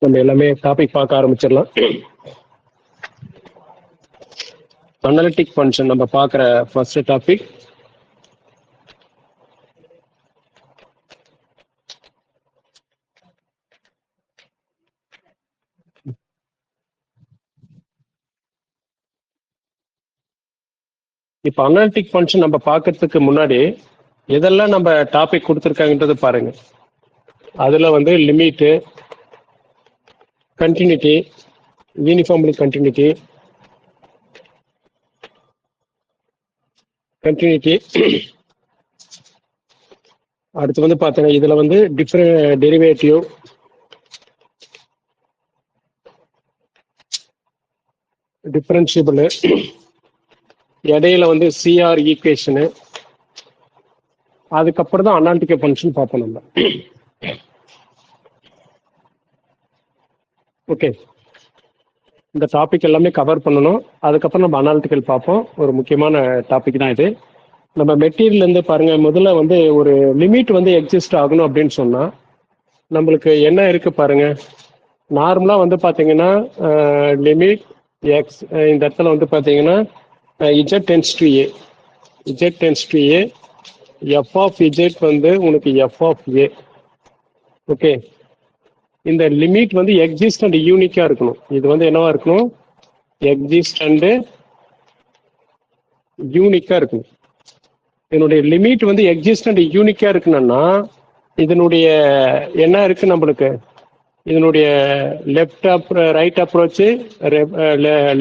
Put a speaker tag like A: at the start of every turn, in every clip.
A: நம்ம எல்லாமே டாபிக் பார்க்க ஆரம்பிச்சிடலாம். அனலிட்டிக் ஃபங்க்ஷன் நம்ம பார்க்குற ஃபர்ஸ்ட் டாபிக். இப்போ அனலிட்டிக் ஃபங்க்ஷன் நம்ம பார்க்கறதுக்கு முன்னாடி எதெல்லாம் நம்ம டாபிக் கொடுத்துருக்காங்கன்றது பாருங்க. அதுல வந்து லிமிட்டு, கண்டினியூட்டி, யூனிஃபார்ம்லி கண்டினியூட்டி, அடுத்து வந்து பார்த்தீங்கன்னா இதுல வந்து டெரிவேட்டிவ், டிஃபரன்ஷியபிள், இடையில வந்து சிஆர் ஈக்குவேஷனு, அதுக்கப்புறம் தான் அனாலிட்டிக்கல் ஃபங்க்ஷன் பார்ப்போம் நம்ம. ஓகே, இந்த டாபிக் எல்லாமே கவர் பண்ணணும். அதுக்கப்புறம் நம்ம அனாலிட்டிக்கல் பார்ப்போம். ஒரு முக்கியமான டாபிக் தான் இது. நம்ம மெட்டீரியல் இருந்து பாருங்க, முதல்ல வந்து ஒரு லிமிட் வந்து எக்ஸிஸ்ட் ஆகணும் அப்படின்னு சொன்னா நம்மளுக்கு என்ன இருக்கு பாருங்க. நார்மலா வந்து பாத்தீங்கன்னா லிமிட் எக்ஸ், இந்த இடத்துல வந்து பாத்தீங்கன்னா z tends to a, z tends to a, f of z வந்து உனக்கு எஃப் ஆஃப் ஏ. ஓகே, இந்த லிமிட் வந்து எக்ஸிஸ்ட் அண்ட் யூனிக்கா இருக்கணும். இது வந்து என்னவா இருக்கணும்? எக்ஸிஸ்ட் அண்ட் யூனிக்கா இருக்கணும். இதனுடைய லிமிட் வந்து எக்ஸிஸ்ட் அண்ட் யூனிக்கா இருக்கணும்னா இதனுடைய என்ன இருக்கு நம்மளுக்கு? இதனுடைய ரைட் அப்ரோச்,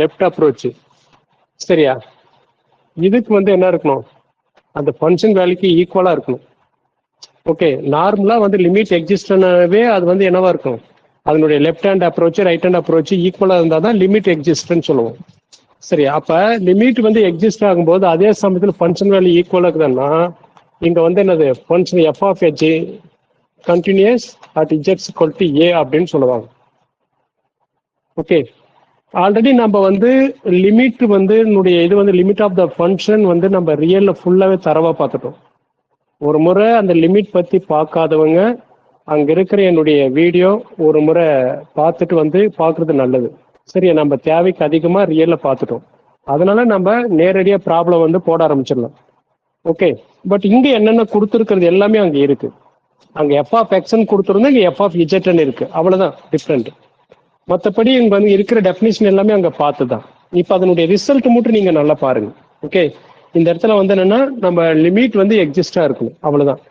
A: லெஃப்ட் அப்ரோச், சரியா? இதுக்கு வந்து என்ன இருக்கணும்? அந்த ஃபங்க்ஷன் வேல்யூக்கு ஈக்குவலா இருக்கணும். ஓகே, நார்மலா வந்து லிமிட் எக்ஸிஸ்டனாவே அது வந்து என்னவா இருக்கும்? அதனுடைய left hand approach, right hand approach ஈக்குவலா இருந்தா தான் லிமிட் எக்ஸிஸ்ட்னு சொல்லுவோம். சரி, அப்ப லிமிட் வந்து எக்ஸிஸ்ட் ஆகும்போது அதே சமயத்தில் ஃபங்க்ஷன் வேல்யூ ஈக்குவலா இருக்குதுன்னா இங்க வந்து என்னது? Function f of h continuous at இஜெட்ஸ் ஈக்குவல் டு ஏ அப்படின்னு சொல்லுவாங்க. ஓகே, ஆல்ரெடி நம்ம வந்து லிமிட் வந்து இது வந்து லிமிட் ஆஃப் த ஃபங்க்ஷன் வந்து நம்ம ரியல்ல ஃபுல்லாவே தரவா பார்த்துட்டோம். ஒரு முறை அந்த லிமிட் பத்தி பார்க்காதவங்க அங்க இருக்கிற என்னுடைய வீடியோ ஒரு முறை பார்த்துட்டு வந்து பார்க்கறது நல்லது. சரியா? நம்ம தேவைக்கு அதிகமா ரியல்ல பார்த்துட்டோம். அதனால நம்ம நேரடியா ப்ராப்ளம் வந்து போட ஆரம்பிச்சிடலாம். ஓகே, பட் இங்க என்னென்ன கொடுத்துருக்கிறது எல்லாமே அங்க இருக்கு. அங்க எஃப் ஆஃப் எக்ஸ்ன்னு கொடுத்துருந்தா இங்க எஃப் ஆஃப் இஜெட்னு இருக்கு. அவ்வளவுதான் டிஃப்ரெண்ட். மற்றபடி இங்க வந்து இருக்கிற டெஃபினிஷன் எல்லாமே அங்க பார்த்துதான். இப்ப அதனுடைய ரிசல்ட் மட்டும் நீங்க நல்லா பாருங்க. ஓகே, இந்த இடத்துல வந்து என்னன்னா நம்ம லிமிட் வந்து எக்ஸிஸ்டா இருக்கணும். அவ்வளவுதான்.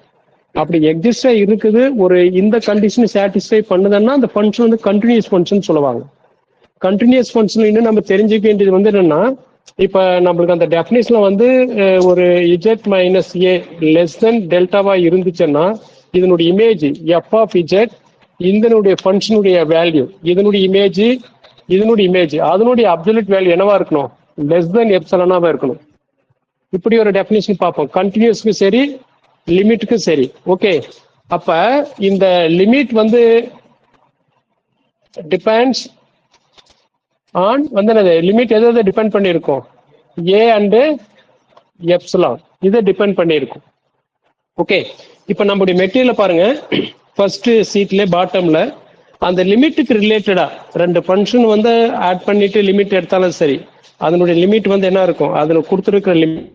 A: அப்படி எக்ஸிஸ்டா இருக்குது, ஒரு இந்த கண்டிஷன் சாட்டிஸ்ஃபை பண்ணுதுன்னா அந்த ஃபங்க்ஷன் வந்து கண்டினியூஸ் ஃபங்க்ஷன் சொல்லுவாங்க. கண்டினியூஸ் ஃபங்க்ஷன் இன்னும் நம்ம தெரிஞ்சுக்க வேண்டியது வந்து என்னன்னா, இப்ப நம்மளுக்கு அந்த டெஃபினிஷன்ல வந்து ஒரு Z minus a less than டெல்டாவா இருந்துச்சுன்னா இதனுடைய இமேஜ் எஃப் ஆஃப் இஜெட், இதனுடைய ஃபங்க்ஷனுடைய வேல்யூ, இதனுடைய இமேஜ் அதனுடைய அப்சல்யூட் வேல்யூ என்னவா இருக்கணும்? லெஸ் தென் எப்சிலனாவா இருக்கணும். இப்படி ஒரு டெஃபினிஷன் பார்ப்போம், கண்டினியூஸ்க்கு சரி லிமிட்டுக்கும் சரி. ஓகே, அப்ப இந்த லிமிட் வந்து டிபெண்ட்ஸ் ஆன் வந்து லிமிட் எதை டிபெண்ட் பண்ணியிருக்கோம்? ஏ அண்ட் எப்சிலான் இதை டிபெண்ட் பண்ணியிருக்கும். ஓகே, இப்ப நம்முடைய மெட்டீரியல் பாருங்க. ஃபர்ஸ்ட் சீட்ல பாட்டம்ல அந்த லிமிட்டுக்கு ரிலேட்டடா ரெண்டு ஃபங்க்ஷன் வந்து ஆட் பண்ணிட்டு லிமிட் எடுத்தாலும் சரி, அதனுடைய லிமிட் வந்து என்ன இருக்கும்? அதுல கொடுத்துருக்கிற லிமிட்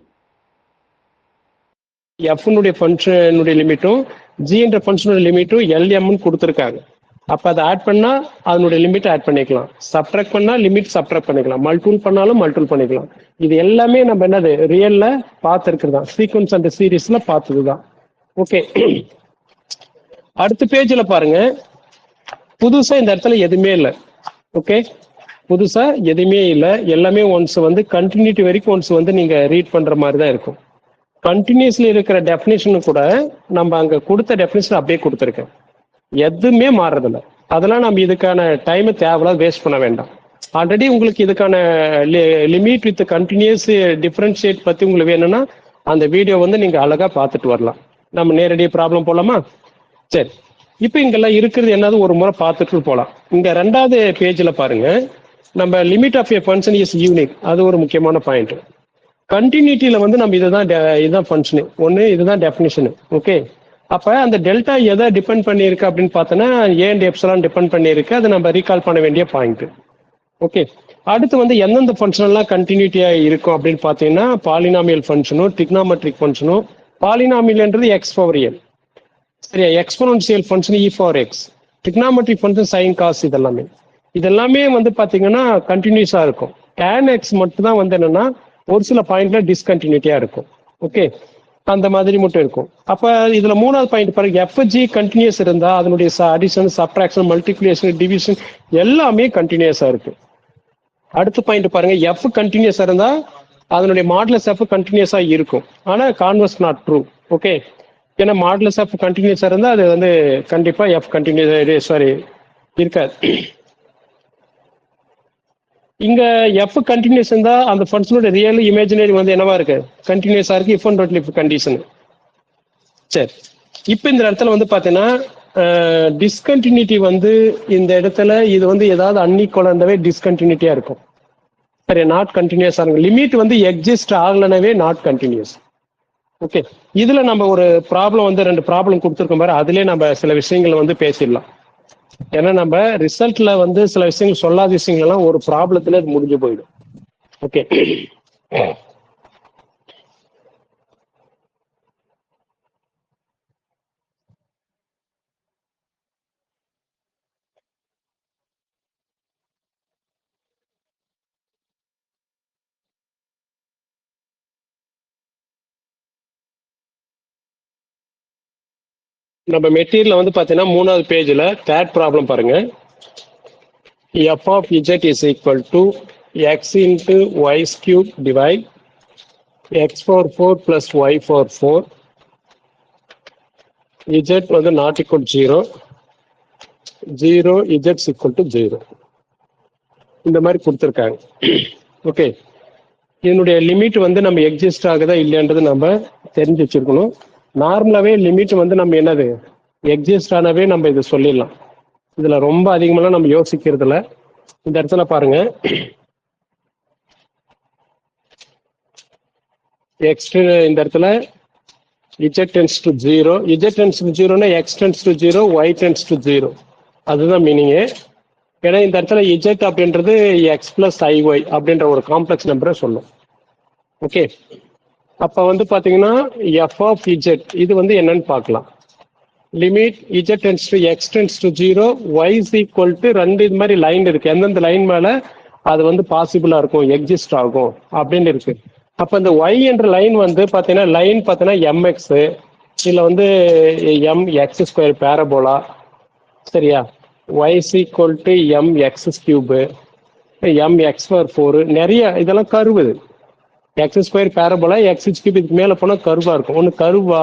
A: எஃப்னுடைய ஃபங்க்ஷனுடைய லிமிட்டும் ஜி என்ற ஃபங்க்ஷனுடைய லிமிட்டும் எல்எம்னு கொடுத்துருக்காங்க. அப்ப அதை ஆட் பண்ணா அதனுடைய லிமிட் ஆட் பண்ணிக்கலாம், சப்ட்ராக்ட் பண்ணா லிமிட் சப்ட்ராக்ட் பண்ணிக்கலாம், மல்டிபிள் பண்ணாலும் மல்டிபிள் பண்ணிக்கலாம். இது எல்லாமே நம்ம என்னது ரியல்ல பார்த்துருக்குறது தான், சீக்வன்ஸ் அண்ட் சீரீஸ்ல பார்த்ததுதான். ஓகே, அடுத்த பேஜ்ல பாருங்க. புதுசா இந்த இடத்துல எதுவுமே இல்லை. ஓகே, புதுசா எதுவுமே இல்லை, எல்லாமே ஒன்ஸ் வந்து கண்டினியூட்டி வரைக்கும் ஒன்ஸ் வந்து நீங்க ரீட் பண்ற மாதிரி தான் இருக்கும். கண்டினியூஸ்ல இருக்கிற டெஃபினேஷன் கூட நம்ம அங்க கொடுத்த டெஃபினேஷன் அப்படியே கொடுத்துருக்கேன், எதுவுமே மாறுறதில்ல. அதெல்லாம் நம்ம இதுக்கான டைம் தேவையில்லாத வேஸ்ட் பண்ண வேண்டாம். ஆல்ரெடி உங்களுக்கு இதுக்கான லிமிட் வித் கண்டினியூஸ் டிஃபரன்ஷியேட் பத்தி உங்களுக்கு வேணும்னா அந்த வீடியோ வந்து நீங்க அழகா பார்த்துட்டு வரலாம். நம்ம நேரடியாக ப்ராப்ளம் போலாமா? சரி, இப்போ இங்கெல்லாம் இருக்கிறது என்னது ஒரு முறை பார்த்துட்டு போகலாம். இங்க ரெண்டாவது பேஜ்ல பாருங்க, நம்ம limit of a function is unique, அது ஒரு முக்கியமான பாயிண்ட். கண்டினியூட்டியில வந்து நம்ம இதுதான் ஃபங்க்ஷனு ஒன்று, இதுதான் டெஃபினிஷனு. ஓகே, அப்ப அந்த டெல்டா எதை டிபெண்ட் பண்ணியிருக்கு அப்படின்னு பார்த்தோன்னா ஏ அண்ட் எப்சிலான் டிபெண்ட் பண்ணியிருக்கு. அதை நம்ம ரீகால் பண்ண வேண்டிய பாயிண்ட். ஓகே, அடுத்து வந்து எந்தெந்த ஃபங்க்ஷன்லாம் கண்டினியூட்டியா இருக்கும் அப்படின்னு பார்த்தீங்கன்னா பாலினாமியல் ஃபங்க்ஷனும் டிக்னாமெட்ரிக் ஃபங்க்ஷனும். பாலினாமியல்ன்றது எக்ஸ் பவர் எல், சரியா? Exponential function e for x, trigonometric function sine cos, இதெல்லாமே வந்து பார்த்தீங்கன்னா கண்டினியூஸா இருக்கும். டேன் எக்ஸ் மட்டும் தான் வந்து என்னன்னா ஒரு சில பாயிண்ட்ல டிஸ்கண்டினியூட்டியா இருக்கும். ஓகே, அந்த மாதிரி மட்டும் இருக்கும். அப்ப இதுல மூணாவது பாயிண்ட் பாருங்க, எஃப்ஜி கண்டினியூஸ் இருந்தா அதனுடைய அடிஷன், சப்ட்ராக்ஷன், மல்டிப்ளிகேஷன், டிவிஷன் எல்லாமே கண்டினியூஸா இருக்கு. அடுத்த பாயிண்ட் பாருங்க, எஃப் கண்டினியூஸா இருந்தா அதனுடைய மாடுலஸ் எஃப் கண்டினியூஸா இருக்கும். ஆனா கான்வர்ஸ் நாட் ட்ரூ. ஓகே, ஏன்னா மாடுலஸ் எஃப் கண்டினியூஸா இருந்தா அது வந்து கண்டிப்பா எஃப் கண்டினியூஸ் இருக்காது. இங்க எஃப் கண்டினியூஸ் இருந்தா அந்த ஃபங்க்ஷனோட ரியல் இமேஜினரி வந்து என்னவா இருக்கு? கண்டினியூஸா இருக்கு இஃப் அண்ட் இஃப் கண்டிஷன். சரி, இப்போ இந்த இடத்துல வந்து பாத்தீங்கன்னா டிஸ்கண்டினியூட்டி வந்து இந்த இடத்துல இது வந்து ஏதாவது அன்இக்குவலாவே டிஸ்கண்டினியூட்டியா இருக்கும். சரி, நாட் கண்டினியூஸா இருக்கும். லிமிட் வந்து எக்ஸிஸ்ட் ஆகலனவே நாட் கண்டினியூஸ். ஓகே, இதுல நம்ம ஒரு ப்ராப்ளம் வந்து 2 ப்ராப்ளம் கொடுத்துருக்கோம் பாரு, அதுலயே நம்ம சில விஷயங்களை வந்து பேசிடலாம். ஏன்னா நம்ம ரிசல்ட்ல வந்து சில விஷயங்கள் சொல்லாத விஷயங்கள் எல்லாம் ஒரு ப்ராப்ளத்துல முடிஞ்சு போயிடும். ஓகே, நம்ம மெட்டீரியல் வந்து பாத்தீங்கன்னா 3வது பேஜ்ல தேர்ட் ப்ராப்ளம் பாருங்க. f of z is equal to x into y cube divide x for 4 plus y for 4. z வந்து not equal to 0, 0 z equal to 0. இந்த மாதிரி கொடுத்துருக்காங்க. ஓகே, இதனுடைய லிமிட் வந்து நம்ம எக்ஸிஸ்ட் ஆகுதா இல்லைன்றது நம்ம தெரிஞ்சு வச்சிருக்கணும். நார்மலாவே லிமிட் வந்து நம்ம என்னது எக்ஸிஸ்ட் ஆனவே நம்ம இதை சொல்லிடலாம். இதுல ரொம்ப அதிகமெல்லாம் நம்ம யோசிக்கிறது இல்லை. இந்த இடத்துல பாருங்க, எக்ஸ் இந்த இடத்துல z tends to 0, z tends to 0 னா x tends to 0, y tends to 0, அதுதான் மீனிங்கு. ஏன்னா இந்த இடத்துல z அப்படின்றது x பிளஸ் iy அப்படின்ற ஒரு காம்ப்ளெக்ஸ் நம்பரை சொல்லும். ஓகே, அப்ப வந்து பாத்தீங்கன்னா f of z இது வந்து என்னன்னு பார்க்கலாம். Limit z tends to x tends to 0, y is equal to 2 இது மாதிரி லைன் இருக்கு. எந்தெந்த லைன் மேல அது வந்து பாசிபிளா இருக்கும், எக்ஸிஸ்ட் ஆகும் அப்படின்னு இருக்கு. அப்ப இந்த y என்ற லைன் வந்து பாத்தீங்கன்னா லைன் பாத்தீங்கன்னா mx, இதுல வந்து mx² பேரபோலா, சரியா? y is equal to mx³ mx/4 நிறைய இதெல்லாம் கர்வு. x² பேரபோலா, x³ இதுக்கு மேல போனா கர்வா இருக்கும். ஒன்னு கர்வா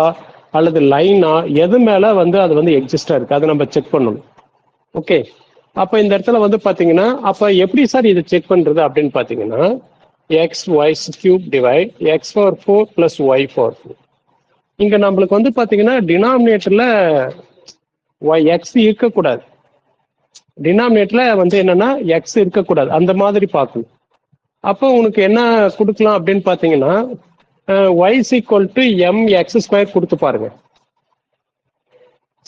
A: அல்லது லைனா எது மேல வந்து அது வந்து எக்ஸிஸ்டா இருக்கு, அதை நம்ம செக் பண்ணணும். ஓகே, அப்ப இந்த இடத்துல வந்து பாத்தீங்கன்னா அப்ப எப்படி சார் இதை செக் பண்றது அப்படின்னு பாத்தீங்கன்னா x(y³ divide x/4 plus y/4. இங்க நம்மளுக்கு வந்து பாத்தீங்கன்னா டினாமினேட்டர்ல x இருக்கக்கூடாது. டினாமினேட்டர்ல வந்து என்னன்னா எக்ஸ் இருக்கக்கூடாது, அந்த மாதிரி பார்க்கணும். அப்போ உனக்கு என்ன கொடுக்கலாம் அப்படின்னு பாத்தீங்கன்னா y is equal to mx² கொடுத்து பாருங்க.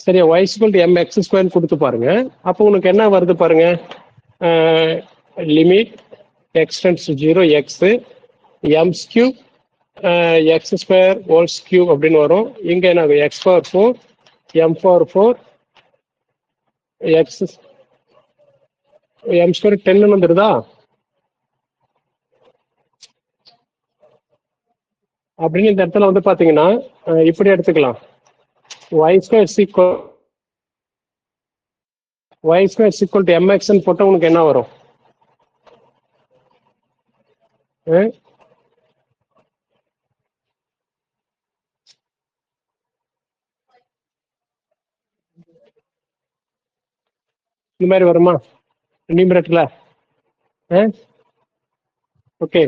A: சரியா, y is equal to mx² கொடுத்து பாருங்க. அப்போ உனக்கு என்ன வருது பாருங்க, limit x tends to 0 x m³ x² whole cube அப்படின்னு வரும். இங்க என்ன x/4 m/4 x m² 10 வந்துருதா? அப்படின்னு இந்த இடத்துல வந்து பாத்தீங்கன்னா இப்படி எடுத்துக்கலாம். y² is equal to mx போட்டா உனக்கு என்ன வரும்? இந்த மாதிரி வருமா நியூமரேட்டர்ல? ஓகே,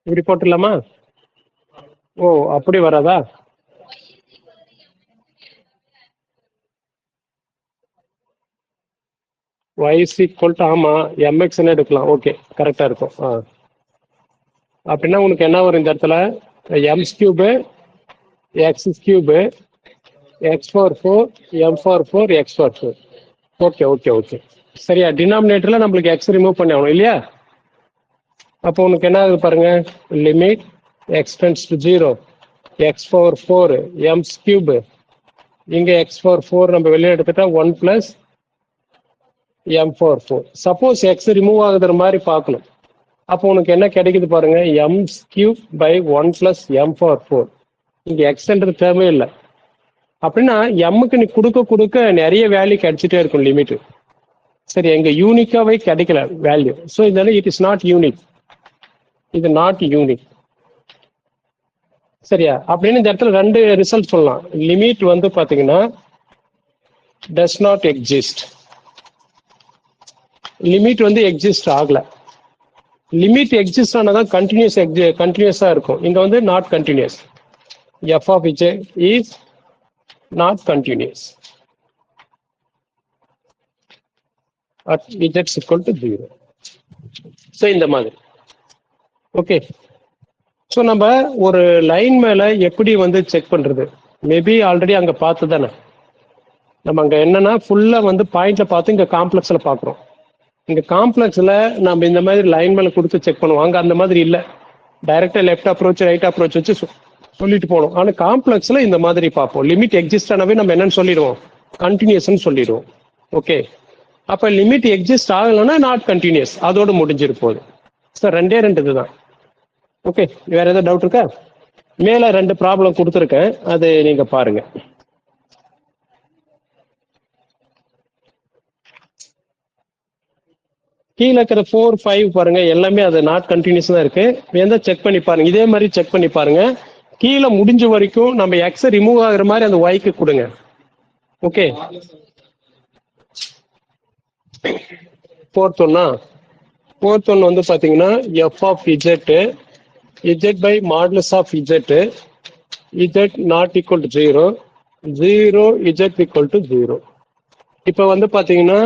A: இப்படி போட்டுடலாமா? ஓ, அப்படி வராதா? y is equal to ஆமா mxன்னு எடுக்கலாம். ஓகே கரெக்டா இருக்கும். அப்படின்னா உனக்கு என்ன வரும் இந்த இடத்துல m's cube x cube x for four m for four x for four. Okay okay okay சரியா. டினாமினேட்டர்ல நம்மளுக்கு எக்ஸ் ரிமூவ் பண்ணி ஆகணும் இல்லையா. அப்போ உனக்கு என்ன ஆகுது பாருங்க, limit x tends to 0 x power 4 m's cube, இங்க எக்ஸ் பவர் 4 நம்ம வெளியே எடுத்துட்டா 1 plus m power 4. Suppose x remove ஆகுற மாதிரி பார்க்கணும். அப்போ உனக்கு என்ன கிடைக்குது பாருங்க, m's cube by 1 plus m power 4. இங்க எக்ஸ்ன்றது தேவையே இல்லை. அப்படின்னா எம்முக்கு நீ கொடுக்க கொடுக்க நிறைய வேல்யூ கிடைச்சிட்டே இருக்கும் லிமிட். சரி, எங்க யூனிக்காவே கிடைக்கல வேல்யூ. ஸோ இதனால இட் இஸ் நாட் யூனிக், இது நாட் யூனிக். சரியா. அப்படின்னு இந்த இடத்துல ரெண்டு ரிசல்ட் சொல்லலாம். லிமிட் வந்து பாத்தீங்கன்னா டஸ் நாட் எக்ஸிஸ்ட், லிமிட் வந்து எக்ஸிஸ்ட் ஆகல. லிமிட் எக்ஸிஸ்ட் ஆனதான் கண்டினியூஸா இருக்கும். இங்க வந்து not continuous. F of z is not continuous at z is equal to 0. So இந்த மாதிரி. ஓகே. ஸோ நம்ம ஒரு லைன் மேல எப்படி வந்து செக் பண்றது, மேபி ஆல்ரெடி அங்க பார்த்து தானே. நம்ம அங்க என்னன்னா ஃபுல்லா வந்து பாயிண்ட்ல பார்த்து இங்க காம்ப்ளெக்ஸ்ல பாக்குறோம். இங்க காம்ப்ளெக்ஸ்ல நம்ம இந்த மாதிரி லைன் மேல கொடுத்து செக் பண்ணுவோம். அங்க அந்த மாதிரி இல்லை, டைரக்டா லெஃப்ட் அப்ரோச் ரைட் அப்ரோச் வச்சு சொல்லிட்டு போகணும். ஆனா காம்ப்ளெக்ஸ்ல இந்த மாதிரி பார்ப்போம். லிமிட் எக்ஸிஸ்ட் ஆனவே நம்ம என்னன்னு சொல்லிடுவோம், கண்டினியூஸ்ன்னு சொல்லிடுவோம். ஓகே. அப்ப லிமிட் எக்ஸிஸ்ட் ஆகலைன்னா நாட் கண்டினியூஸ், அதோட முடிஞ்சிரு போகுது. சார் ரெண்டே ரெண்டு இதுதான். ஓகே, வேற ஏதாவது டவுட் இருக்கா? மேல ரெண்டு ப்ராப்ளம் கொடுத்துருக்கேன், அது நீங்க பாருங்க. கீழே இருக்கிற 4, 5 பாருங்க, எல்லாமே அது நாட் கண்டினியூஸ் தான் இருக்கு. வேணா செக் பண்ணி பாருங்க, இதே மாதிரி செக் பண்ணி பாருங்க. கீழே முடிஞ்ச வரைக்கும் நம்ம எக்ஸ் ரிமூவ் ஆகுற மாதிரி அந்த ஒய்க்கு கொடுங்க. ஓகே. ஃபோர்த் ஒன் வந்து பாத்தீங்கன்னா f of z, z by modulus of z, z not equal to 0, 0 z equal to 0. இப்போ வந்து பாத்தீங்கன்னா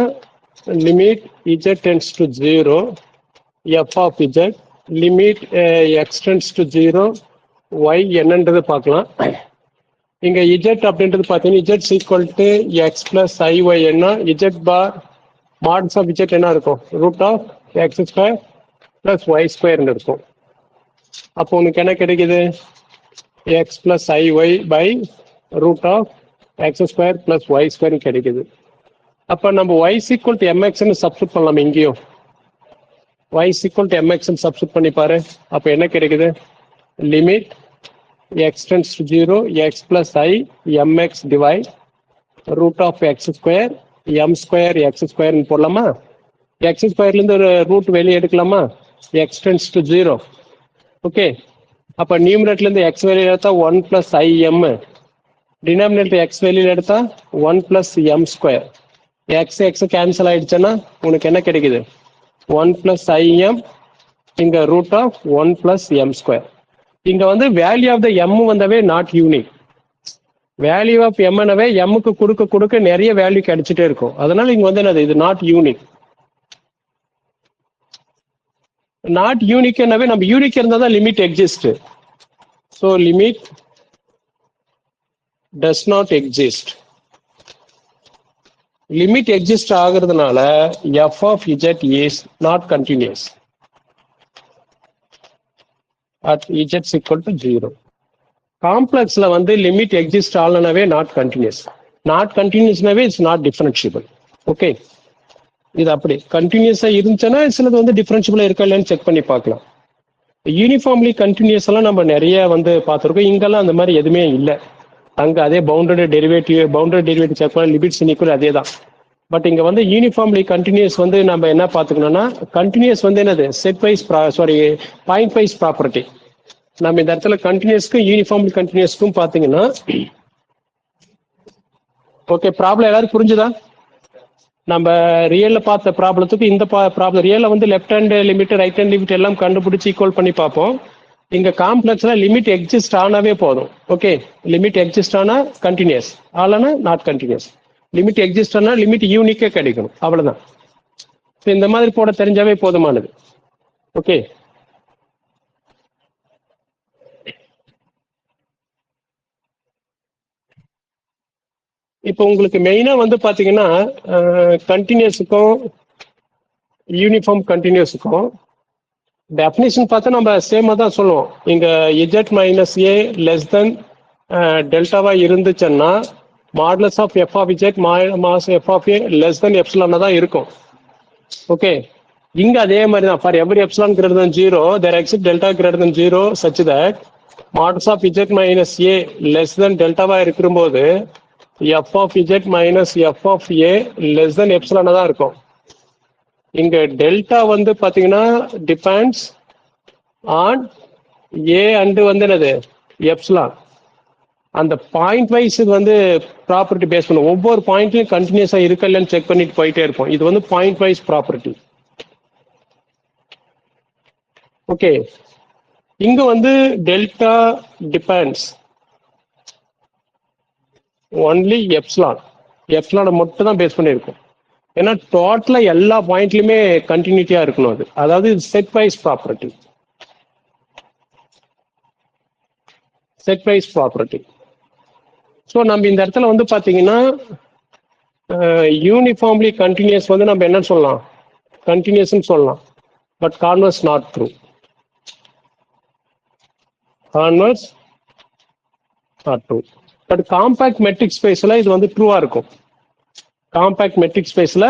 A: limit z tends to 0 f of z, limit x tends to 0 y என்னன்றது பார்க்கலாம். இங்க இஜெட் அப்படின்றது பாத்தீங்கன்னா z equal to x plus i y. என்ன z bar mod of z என்ன இருக்கும், root of x square plus y ஸ்கொயர்னு இருக்கும். அப்போ உனக்கு என்ன கிடைக்குது, x plus i y by root of x square plus y square கிடைக்குது. அப்போ நம்ம ஒய் ஈக்குவல் டு எம்எக்ஸ்ன்னு சப்ஸ்டிட் பண்ணலாம். இங்கேயும் ஒய் ஈக்குவல் டு எம்எக்ஸ்ன்னு சப்ஸ்டிட் பண்ணி பாரு. அப்போ என்ன கிடைக்குது, limit x tends to 0 x plus i m x divide root of x square m square x ஸ்கொயர்னு போடலாமா. எக்ஸ் ஸ்கொயர்ல இருந்து ஒரு ரூட் வெளியே எடுக்கலாமா, எக்ஸ் டென்ஸ் டு 0. ஓகே. அப்ப நியூமரேட்டர்ல இருந்து எக்ஸ் வெளியே எடுத்தா 1 plus i m, denominator x வெளியில எடுத்தா 1 plus m square. X x cancel ஆயிடுச்சுன்னா உனக்கு என்ன கிடைக்குது, 1 பிளஸ் ஐ எம், இங்க root of 1 plus m square. இங்க வந்து வேல்யூ ஆஃப் த எம் வந்தவே நாட் யூனிக். வேல்யூ ஆஃப் எம்னவே எம்முக்கு கொடுக்க கொடுக்க நிறைய வேல்யூ கிடைச்சிட்டே இருக்கும். அதனால இங்க வந்து என்னது, இது நாட் யூனிக். நாட் யூனிக் என்னவே நம்ம யூனிக் இருந்தா தான் limit exist. So limit does not exist. Limit exist ஆகுறதுனால f of z is not continuous at z is equal to 0. காம்ப்ளெக்ஸ்ல வந்து லிமிட் எக்ஸிஸ்ட் ஆகலனாவே நாட் கண்டினியூஸ். நாட் கண்டினியூஸ்னாவே இட்ஸ் நாட் டிஃபரன்ஷியபிள். ஓகே. இது அப்படி கண்டினியூஸா இருந்துச்சுன்னா சிலது வந்து டிஃபரன்ஷியபிளா இருக்கா இல்லைன்னு செக் பண்ணி பார்க்கலாம். யூனிஃபார்ம்லி கண்டினியூஸ் எல்லாம் நம்ம நிறைய வந்து பார்த்துருக்கோம். இங்கெல்லாம் அந்த மாதிரி எதுவுமே இல்லை. அங்க அதே பவுண்டரி டெரிவேட்டிவ் செக் பண்ண லிமிட்ஸ் இனிக்குவல் அதே தான். பட் இங்க வந்து யூனிஃபார்ம்லி கண்டினியூஸ் வந்து நம்ம என்ன பார்த்துக்கணும்னா, கண்டினியூஸ் வந்து என்னது, set wise point wise property. நம்ம இந்த இடத்துல கண்டினியூஸ்க்கும் யூனிஃபார்ம்லி கண்டினியூஸ்க்கும் பார்த்தீங்கன்னா, ஓகே ப்ராப்ளம் எல்லாரும் புரிஞ்சுதா? நம்ம ரியல்ல பார்த்த ப்ராப்ளத்துக்கு இந்த ப்ராப்ளம், ரியல்ல வந்து left hand limit right hand limit எல்லாம் கண்டுபிடிச்சு ஈக்குவல் பண்ணி பார்ப்போம். இங்க காம்ப்ளெக்ஸ்ல லிமிட் எக்ஸிஸ்ட் ஆனாவே போதும். ஓகே, லிமிட் எக்ஸிஸ்ட் ஆனா கண்டினியூஸ், ஆலனா நாட் கண்டினியூஸ். லிமிட் எக்ஸிஸ்ட் ஆனா லிமிட் யூனிக்கே கிடைக்கணும், அவ்வளவுதான். இந்த மாதிரி போட தெரிஞ்சாவே போதுமானது. ஓகே, இப்போ உங்களுக்கு மெயினா வந்து பாத்தீங்கன்னா கண்டினியூஸுக்கும் யூனிஃபார்ம் கண்டினியூஸுக்கும் டெஃபினிஷன் பார்த்தா நம்ம சேமாக தான் சொல்லுவோம். இங்க z minus a less than டெல்டாவா இருந்துச்சுன்னா modulus of f of z மாஸ் f of a less than எப்சிலானா தான் இருக்கும். ஓகே, இங்க அதே மாதிரி தான். For every epsilon greater than 0 there exist delta greater than 0 such that modulus of z minus a less than டெல்டாவா இருக்கும்போது f of z minus f of a less than எப்சிலானா தான் இருக்கும். இங்க டெல்டா வந்து பாத்தீங்கன்னா டிபெண்ட்ஸ் ஆன் ஏ அண்ட் வந்து என்னது எப்சிலான். அந்த பாயிண்ட் வைஸ் இது வந்து ப்ராப்பர்ட்டி பேஸ் பண்ணும். ஒவ்வொரு பாயிண்ட்லயும் கண்டினியூஸா இருக்கா இல்லைன்னு செக் பண்ணிட்டு போயிட்டே இருப்போம். இது வந்து பாயிண்ட் வைஸ் ப்ராப்பர்ட்டி. ஓகே, இங்க வந்து டெல்டா டிபெண்ட்ஸ் ஒன்லி எப்சிலான். எப்சிலானை மட்டும் தான் பேஸ் பண்ணியிருக்கும். ஏன்னா டோட்டலா எல்லா பாயிண்ட்லயுமே கண்டினியூட்டியா இருக்கணும். அது அதாவது set wise property. Set wise property. So நம்ம இந்த இடத்துல வந்து பாத்தீங்கன்னா யூனிஃபார்ம்லி கண்டினியூஸ் வந்து நம்ம என்ன சொல்லலாம், கண்டினியூஸ்ன்னு சொல்லலாம். But converse not true. Converse not true. But compact metric ஸ்பேஸ்ல இது வந்து ட்ரூவா இருக்கும். காம்பேக்ட் மெட்ரிக் ஸ்பேஸ்ல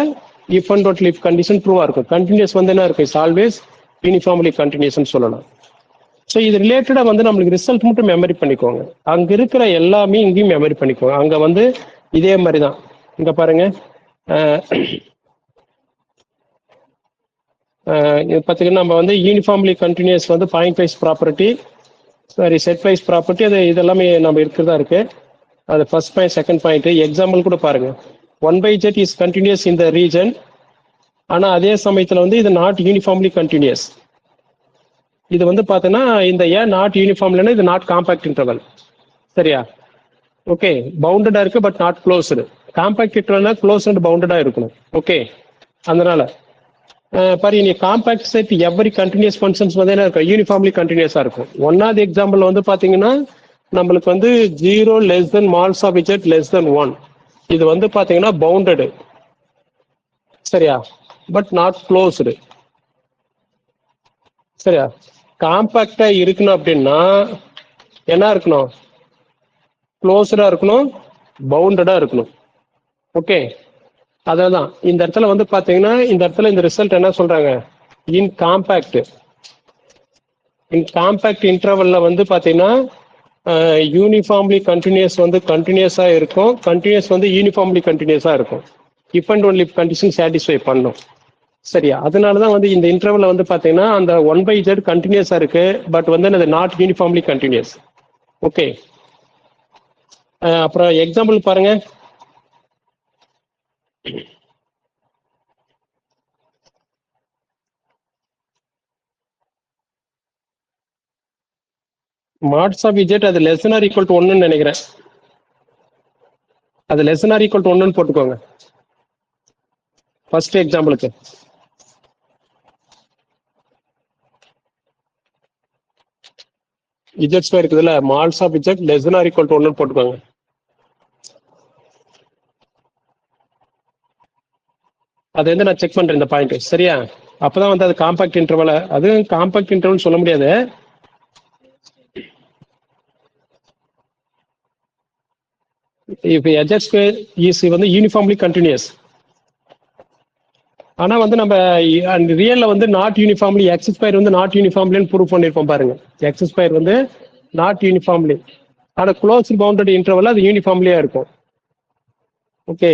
A: இஃப் அண்ட் டோட்டல் இஃப் கண்டிஷன் ட்ரூவா இருக்கும். கண்டினியூஸ் வந்து என்ன இருக்கும், இட்ஸ் ஆல்வேஸ் யூனிஃபார்ம்லி கண்டினியூஸ்னு சொல்லலாம். ஸோ இது ரிலேட்டடா வந்து நம்மளுக்கு ரிசல்ட் மட்டும் மெமரி பண்ணிக்கோங்க. அங்க இருக்கிற எல்லாமே இங்கேயும் மெமரி பண்ணிக்கோங்க. அங்க வந்து இதே மாதிரி தான். இங்க பாருங்க, பார்த்தீங்கன்னா நம்ம வந்து யூனிஃபார்ம்லி கண்டினியூஸ் வந்து point wise property, sorry set wise property, அது இதெல்லாமே நம்ம இருக்கிறதா இருக்கு. அது first point. Second point example கூட பாருங்க. 1/z is continuous in the region. ஆனா அதே சமயத்துல வந்து இது நாட் யூனிஃபார்ம்லி கண்டினியூஸ். இது வந்து பார்த்தீங்கன்னா இந்த ஏன் நாட் யூனிஃபார்ம்லன்னா இது நாட் காம்பாக்ட் இன்டர்வல். சரியா? ஓகே, பவுண்டடா இருக்கு பட் நாட் க்ளோஸ்டு. காம்பாக்ட் இன்டர்வல்னா க்ளோஸ் அண்ட் பவுண்டடா இருக்கணும். ஓகே, அதனால பாரு, நீ compact set every continuous functions வந்து என்ன இருக்கும், யூனிஃபார்ம்லி கண்டினியூஸா இருக்கும். ஒன்னாவது எக்ஸாம்பிள் வந்து பாத்தீங்கன்னா நம்மளுக்கு வந்து 0 less than mods of z less than 1. இது வந்து பாத்தீங்கன்னா பவுண்டடு. சரியா? But not closed. சரியா? காம்பாக்டா இருக்கணும் அப்படின்னா என்ன இருக்கணும், க்ளோஸ்டா இருக்கணும், பவுண்டடா இருக்கணும். ஓகே, அதான் இந்த இடத்துல வந்து பாத்தீங்கன்னா இந்த இடத்துல இந்த ரிசல்ட் என்ன சொல்றாங்க, இன் காம்பாக்ட் இன்டர்வல்ல வந்து பாத்தீங்கன்னா யூனிஃபார்ம்லி கண்டினியூஸ் வந்து கண்டினியூஸா இருக்கும், கண்டினியூஸ் வந்து யூனிஃபார்ம்லி கண்டினியூஸா இருக்கும். If and only condition satisfy பண்ணும். சரியா? அதனாலதான் வந்து இந்த இன்டர்வல்ல வந்து பாத்தீங்கன்னா அந்த 1/z கண்டினியூஸா இருக்கு, பட் வந்து அது நாட் யூனிஃபார்ம்லி கண்டினியூஸ். ஓகே, அப்புறம் எக்ஸாம்பிள் பாருங்க. மாட்ஸ் ஆஃப் இஜெட் அது லெஸ் ஆர் ஈக்குவல் டு 1 நினைக்கிறேன். அது லெஸ் ஆர் ஈக்குவல் டு 1 போட்டுக்கோங்க ஃபர்ஸ்ட் எக்ஸாம்பிளுக்கு. இஜெட் ஸ்கொயர் இருக்குதுல்ல, mods of z less or equal to 1 போட்டுக்கோங்க. அது வந்து நான் செக் பண்றேன் இந்த பாயிண்ட். சரியா? அப்பதான் வந்து அது காம்பாக்ட் இன்டர்வல். அது காம்பாக்ட் இன்டர்வல் சொல்ல முடியாது. இப்போ எஜெட் ஸ்கொயர் இஸ் வந்து யூனிஃபார்ம்லி கண்டினியூஸ். ஆனா வந்து நம்ம ரியல்ல வந்து நாட் யூனிஃபார்ம்லி, எக்ஸ் ஸ்கொயர் வந்து நாட் யூனிஃபார்ம்லின்னு ப்ரூவ் பண்ணிருப்போம் பாருங்க. எக்ஸ் ஸ்கொயர் வந்து நாட் யூனிஃபார்ம்லி, ஆனா க்ளோஸ் பவுண்டட் இன்டர்வல் அது யூனிஃபார்ம்லியா இருக்கும். ஓகே,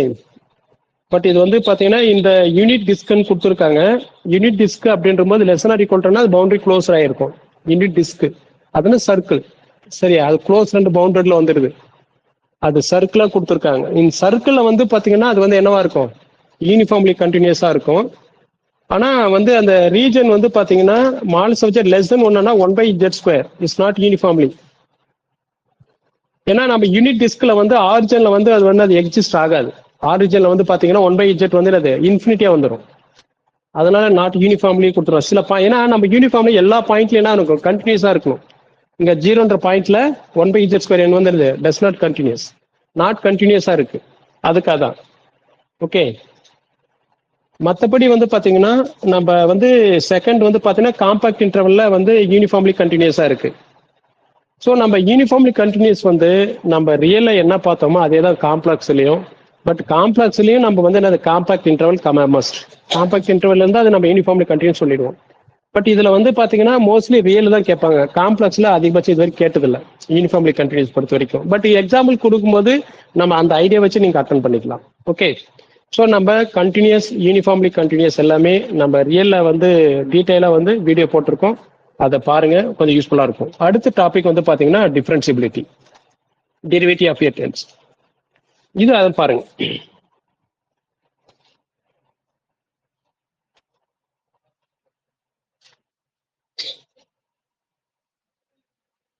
A: பட் இது வந்து பாத்தீங்கன்னா இந்த யூனிட் டிஸ்க்னு கொடுத்துருக்காங்க. யூனிட் டிஸ்க் அப்படின்ற போது லெஸ் ஆர் ஈக்குவல் டு அது பவுண்டரி க்ளோஸ் ஆயிருக்கும். யூனிட் டிஸ்க் அதுன்னு சர்க்கிள். சரியா? அது க்ளோஸ் அண்ட் பவுண்டட்ல வந்துருது. அது சர்க்கிளா கொடுத்துருக்காங்க. இந்த சர்க்கிள்ல வந்து பாத்தீங்கன்னா அது வந்து என்னவா இருக்கும், யூனிஃபார்ம்லி கண்டினியூஸா இருக்கும். ஆனா வந்து அந்த ரீஜன் வந்து பாத்தீங்கன்னா mods of z less then 1னா 1/z square is not uniformly. ஏன்னா நம்ம யூனிட் டிஸ்க்ல வந்து ஆரிஜின்ல வந்து அது வந்து அது எக்ஸிஸ்ட் ஆகாது. ஆரிஜின்ல வந்து பாத்தீங்கன்னா 1/z வந்து அது இன்ஃபினிட்டியா வந்துடும். அதனால நாட் யூனிஃபார்ம்லி கொடுத்துருவோம். சில ஏன்னா நம்ம யூனிஃபார்ம்லி எல்லா பாயிண்ட்லயும் என்ன இருக்கும், கண்டினியூஸா இருக்கணும். இங்க 0ன்ற பாயிண்ட்ல 1/z² n வந்துருது, டஸ் நாட் கண்டினியூஸ், நாட் கண்டினியூஸா இருக்கு, அதுக்காக தான். ஓகே, மற்றபடி வந்து பாத்தீங்கன்னா நம்ம வந்து செகண்ட் வந்து பாத்தீங்கன்னா காம்பாக்ட் இன்டர்வல்ல வந்து யூனிஃபார்ம்லி கண்டினியூஸா இருக்கு. ஸோ நம்ம யூனிஃபார்ம்லி கண்டினியூஸ் வந்து நம்ம ரியல்ல என்ன பார்த்தோமோ அதே தான் காம்ப்ளெக்ஸ்லயும். பட் காம்ப்ளெக்ஸ்லயும் நம்ம வந்து என்ன, compact interval must, compact interval இருந்தால் அது நம்ம யூனிஃபார்ம்லி கண்டினியூஸ் சொல்லிடுவோம். பட் இதுல வந்து பாத்தீங்கன்னா மோஸ்ட்லி ரியல் தான் கேட்பாங்க, காம்ப்ளெக்ஸ்ல அதிகபட்சம் இது வரைக்கும் கேட்டதில்லை யூனிஃபார்ம்லி கண்டினியூஸ் பொறுத்த வரைக்கும். பட் எக்ஸாம்பிள் கொடுக்கும்போது நம்ம அந்த ஐடியா வச்சு நீங்க அட்டன் பண்ணிக்கலாம். ஓகே, ஸோ நம்ம கண்டினியூஸ் யூனிஃபார்ம்லி கண்டினியூஸ் எல்லாமே நம்ம ரியல்ல வந்து டீட்டெயிலாக வந்து வீடியோ போட்டிருக்கோம், அதை பாருங்க, கொஞ்சம் யூஸ்ஃபுல்லா இருக்கும். அடுத்த டாபிக் வந்து பாத்தீங்கன்னா டிஃபரன்சிபிலிட்டி, டெரிவேட்டிவ் ஆஃப் டெர்ம்ஸ். இது அதை பாருங்க.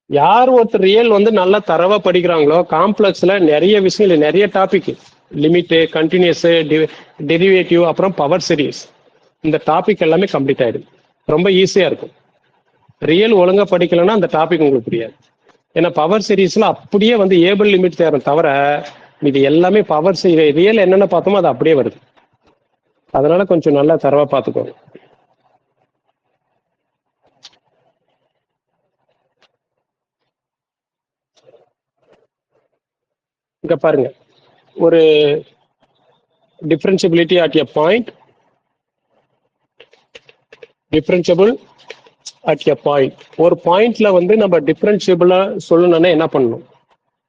A: யார் ஒருத்தர் ரியல் வந்து நல்லா தரவா படிக்கிறாங்களோ காம்ப்ளெக்ஸ்ல நிறைய விஷயங்கள், நிறைய டாபிக், லிமிட், கண்டினியூஸ், டெரிவேட்டிவ், அப்புறம் பவர் சீரிஸ், இந்த டாபிக் எல்லாமே கம்ப்ளீட் ஆயிடும், ரொம்ப ஈஸியா இருக்கும். ரியல் ஒழுங்கா படிக்கலன்னா அந்த டாபிக் உங்களுக்கு புரியாது. ஏன்னா பவர் சீரிஸ்ல அப்படியே வந்து ஏபிள் லிமிட் தேவை தவிர இது எல்லாமே பவர் சீரிஸ் ரியல் என்னென்ன பார்த்தோமோ அது அப்படியே வருது. அதனால கொஞ்சம் நல்லா தரவா பார்த்துக்கோங்க. இங்க பாருங்க, ஒரு differentiability at a point, differentiable at a point. ஒரு பாயிண்ட்ல வந்து நம்ம டிஃபரன்சிபிளா சொல்லணும்னா என்ன பண்ணணும்,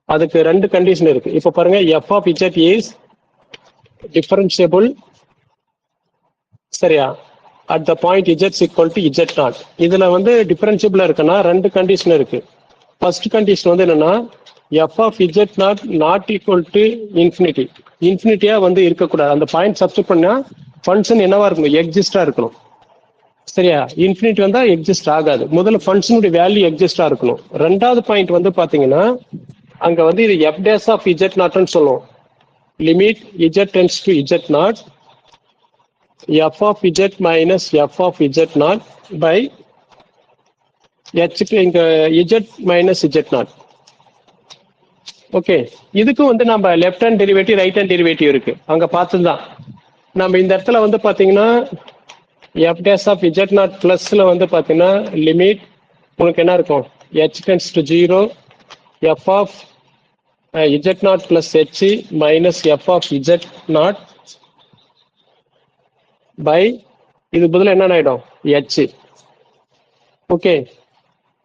A: அதுக்கு ரெண்டு கண்டிஷன் இருக்கு. இப்ப பாருங்க, f of z is differentiable, சரியா, at the point z equal to z naught. இதுல வந்து டிஃபரன்சிபிளா இருக்குன்னா ரெண்டு கண்டிஷன் இருக்கு. ஃபர்ஸ்ட் கண்டிஷன் வந்து என்னன்னா, f of z naught not equal to infinity, இன்ஃபினிட்டியா வந்து இருக்கக்கூடாது. அந்த பாயிண்ட் சப்ஸ்டிட் பண்ணா ஃபங்க்ஷன் என்னவா இருக்கணும், எக்ஸிஸ்டா இருக்கணும், சரியா. இன்ஃபினிட்டி வந்தா எக்ஸிஸ்ட் ஆகாது. முதல்ல ஃபங்க்ஷனுடைய வேல்யூ எக்ஸிஸ்டா இருக்கணும். ரெண்டாவது பாயிண்ட் வந்து பாத்தீங்கன்னா, அங்க வந்து இது எஃப் டேஸ் ஆஃப் இசட் நாட்னு சொல்லுவோம். Limit z tends to z naught, f of z minus f of z naught by h, இங்க z minus z naught. Okay, இதுக்கும் வந்து நம்ம left hand derivative, right hand derivative இருக்கு, அங்க பார்த்துதான். நம்ம இந்த இடத்துல வந்து பாத்தீங்கன்னா f dash of z naught பிளஸ்ல வந்து பாத்தீங்கன்னா லிமிட் உங்களுக்கு என்ன இருக்கும், h tends to 0, f of z naught plus H minus f of z naught by, இது பதில் என்ன ஆயிடும், h. ஓகே,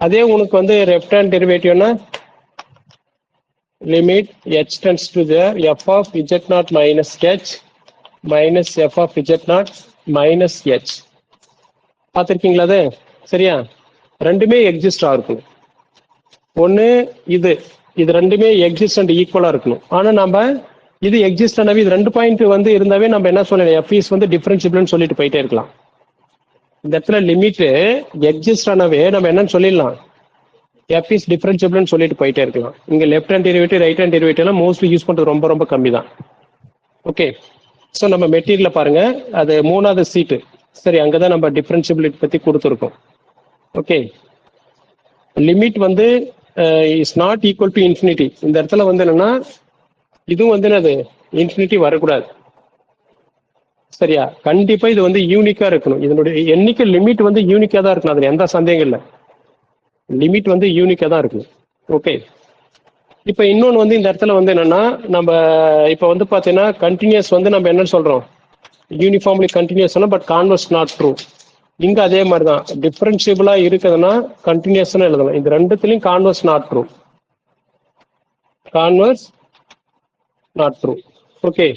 A: அதே உனக்கு வந்து லெஃப்ட் ஹேண்ட் டெரிவேட்டிவ்னா limit h tends to the f of z naught minus h minus f of z naught minus h. பார்த்திருக்கீங்களா அது, சரியா. ரெண்டுமே எக்ஸிஸ்டா இருக்கணும். ஒன்று இது ரெண்டுமே எக்ஸிஸ்ட் அண்ட் ஈக்குவலா இருக்கணும். ஆனா நம்ம இது எக்ஸிஸ்ட் ஆனவே இது ரெண்டு பாயிண்ட் வந்து இருந்தாவே நம்ம என்ன சொல்லலாம், எஃப் இஸ் வந்து டிஃபரன்சிபிள்னு சொல்லிட்டு போயிட்டே இருக்கலாம். இந்த இடத்துல லிமிட் எக்ஸிஸ்ட் ஆனவே நம்ம என்னன்னு சொல்லிடலாம், எஃப் இஸ் டிஃபரன்சிபிள்னு சொல்லிட்டு போயிட்டே இருக்கலாம். இங்க left hand derivative, right hand derivative எல்லாம் மோஸ்ட்லி யூஸ் பண்றது ரொம்ப ரொம்ப கம்மி தான். ஓகே, ஸோ நம்ம மெட்டீரியல பாருங்க, அது 3வது சீட்டு, சரி, அங்கதான் நம்ம டிஃபரன்சிபிலிட்டி பத்தி கொடுத்துருக்கோம். ஓகே, லிமிட் வந்து is not equal to infinity. இந்த இடத்துல வந்து என்னன்னா இதுவும் வந்து என்னது, இன்ஃபினிட்டி வரக்கூடாது, சரியா. கண்டிப்பா இது வந்து யூனிக்கா இருக்கணும். இதனுடைய எண்ணிக்கை லிமிட் வந்து யூனிக்கா தான் இருக்கணும், அதுல எந்த சந்தேகம் இல்லை. லிமிட் வந்து யூனிக்கா தான் இருக்கு. ஓகே, இப்ப இன்னொன்னு வந்து இந்த இடத்துல வந்து என்னன்னா, நம்ம இப்ப வந்து பாத்தீங்கன்னா கண்டினியூஸ் வந்து நம்ம என்ன சொல்றோம், uniformly continuous, but converse not true. இங்க அதே மாதிரி தான், டிஃபரன்சிபிளா இருக்குதுன்னா கண்டினியூஸ் எழுதலாம். இந்த ரெண்டுத்திலையும் converse not true, converse not true. Okay,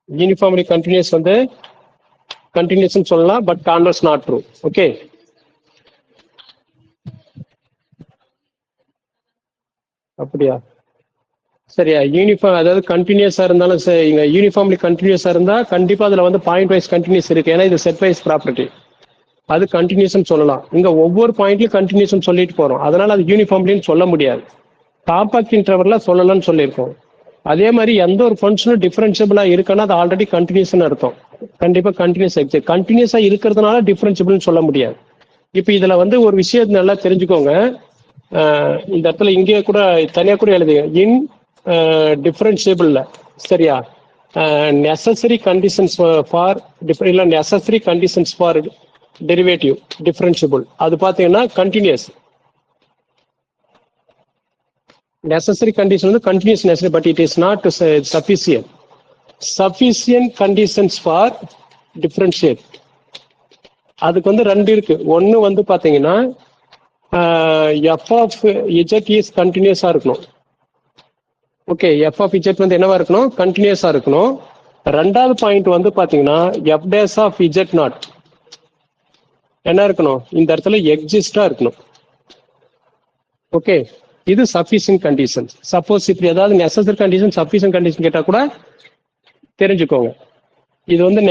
A: uniformly continuous வந்து கண்டினியூஸ் சொல்லலாம், but converse not true. Okay, அப்படியா, சரியா. யூனிஃபார்ம் அதாவது கண்டினியூஸா இருந்தாலும் சரி, இங்க யூனிஃபார்ம்லி கண்டினியூஸா இருந்தா கண்டிப்பா அதுல வந்து பாயிண்ட் வைஸ் கண்டினியூஸ் இருக்கு, ஏன்னா இது செட் வைஸ் ப்ராப்பர்ட்டி, அது கண்டினியூஸ் சொல்லலாம். இங்க ஒவ்வொரு பாயிண்ட்லயும் கண்டினியூஸ் சொல்லிட்டு போறோம், அதனால அது யூனிஃபார்ம்லின்னு சொல்ல முடியாது. காம்பாக்ட் இன்டர்வல்ல சொல்லலாம்னு சொல்லியிருக்கோம். அதே மாதிரி எந்த ஒரு ஃபங்க்ஷனும் டிஃபரன்ஷியபிளா இருக்குன்னா அது ஆல்ரெடி கண்டினியூஸ்னு அர்த்தம். கண்டிப்பா கண்டினியூஸ் எக்ஸிட். கண்டினியூஸா இருக்கிறதுனால டிஃபரன்ஷியபிள்னு சொல்ல முடியாது. இப்போ இதுல வந்து ஒரு விஷயம் நல்லா தெரிஞ்சுக்கோங்க. இந்த இடத்துல இங்கே கூட தனியா கூட எழுதுங்க. இன் டிஃபரன்ஷியபிள்ல சரியா, நெசசரி கண்டிஷன்ஸ் ஃபார் இல்ல necessary conditions for derivative differentiable அது பாத்தீங்கன்னா கண்டினியூஸ். necessary condition வந்து continuous necessary, but it is not sufficient. Sufficient conditions for differentiate. அதுக்கு வந்து ரெண்டு இருக்கு. ஒன்னு வந்து பாத்தீங்கன்னா f of z is continuous-ஆ இருக்கணும். ஓகே, f of z வந்து என்னவா இருக்கணும்? கண்டினியூஸா இருக்கணும். ரெண்டாவது பாயிண்ட் வந்து பாத்தீங்கன்னா f dash of z not என்ன இருக்கணும்? இந்த இடத்துல எக்ஸிஸ்டா இருக்கணும். ஓகே, இது சஃபிஷியன்ட் கண்டிஷன். சப்போஸ் இப்படி ஏதாவது நெசசரி கண்டிஷன் சஃபிஷியன்ட் கண்டிஷன் கேட்டா கூட தெரிஞ்சுக்கோங்க. இது வந்து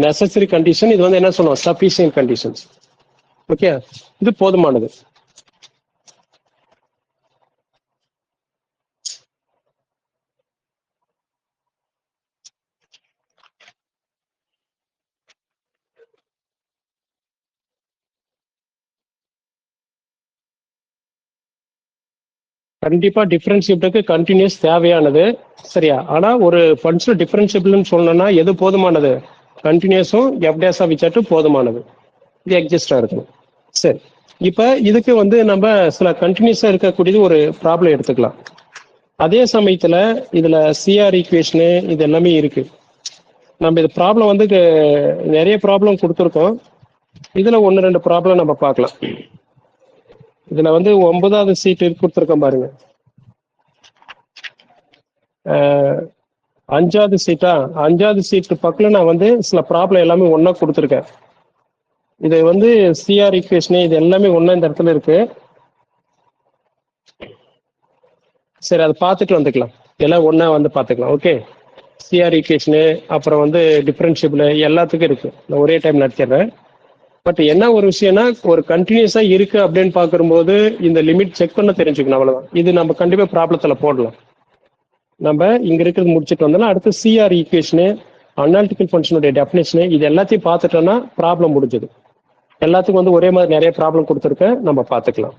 A: நெசசரி கண்டிஷன், இது வந்து என்ன சொல்லுவோம்? Sufficient conditions. ஓகே, இது போதுமானது. கண்டிப்பா டிஃபரன்ஷியபிளுக்கு கண்டினியூஸ் தேவையானது சரியா. ஆனா ஒரு ஃபங்க்ஷன் டிஃபரன்ஷியபிள்னு சொல்லணும்னா எது போதுமானது? கண்டினியூஸும் எஃப் டேஷ் ஆஃப் இசட் போதுமானது. இது எக்ஸிஸ்டா இருக்கணும். சரி, இப்ப இதுக்கு வந்து நம்ம சில கண்டினியூஸா இருக்கக்கூடியது ஒரு ப்ராப்ளம் எடுத்துக்கலாம். அதே சமயத்துல இதுல சிஆர் ஈக்குவேஷனு இது எல்லாமே இருக்கு. நம்ம இது ப்ராப்ளம் வந்து நிறைய ப்ராப்ளம் கொடுத்துருக்கோம். இதுல ஒன்னு ரெண்டு ப்ராப்ளம் நம்ம பார்க்கலாம். இதுல வந்து 9வது சீட் கொடுத்துருக்கோம் பாருங்க. 5வது சீட்டா, 5வது சீட் பக்கத்துல நான் வந்து சில ப்ராப்ளம் எல்லாமே ஒன்னா கொடுத்துருக்கேன். இது வந்து சிஆர் ஈக்குவேஷன் இது எல்லாமே ஒன்னா இந்த இடத்துல இருக்கு. சரி, அதை பார்த்துட்டு வந்துக்கலாம். எல்லாம் ஒன்னா வந்து பார்த்துக்கலாம். ஓகே, சிஆர் ஈக்குவேஷனு அப்புறம் வந்து டிஃபரன்ஷியபிள் எல்லாத்துக்கும் இருக்கு. நான் ஒரே டைம் நடத்திடுறேன். பட் என்ன ஒரு விஷயம்னா ஒரு கண்டினியூஸா இருக்கு அப்படின்னு பார்க்கும்போது இந்த லிமிட் செக் பண்ண தெரிஞ்சுக்கணும், அவ்வளவுதான். இது நம்ம கண்டிப்பா ப்ராப்ளத்துல போடலாம். நம்ம இங்க இருக்கிறது முடிச்சுட்டு வந்தோம்னா அடுத்து சிஆர் ஈக்குவேஷனு அனாலிட்டிக்கல் ஃபங்க்ஷனுடைய டெஃபினேஷனு இது எல்லாத்தையும் பார்த்துட்டோம்னா ப்ராப்ளம் முடிஞ்சது. எல்லாத்துக்கும் வந்து ஒரே மாதிரி நிறைய ப்ராப்ளம் கொடுத்துருக்கேன், நம்ம பார்த்துக்கலாம்.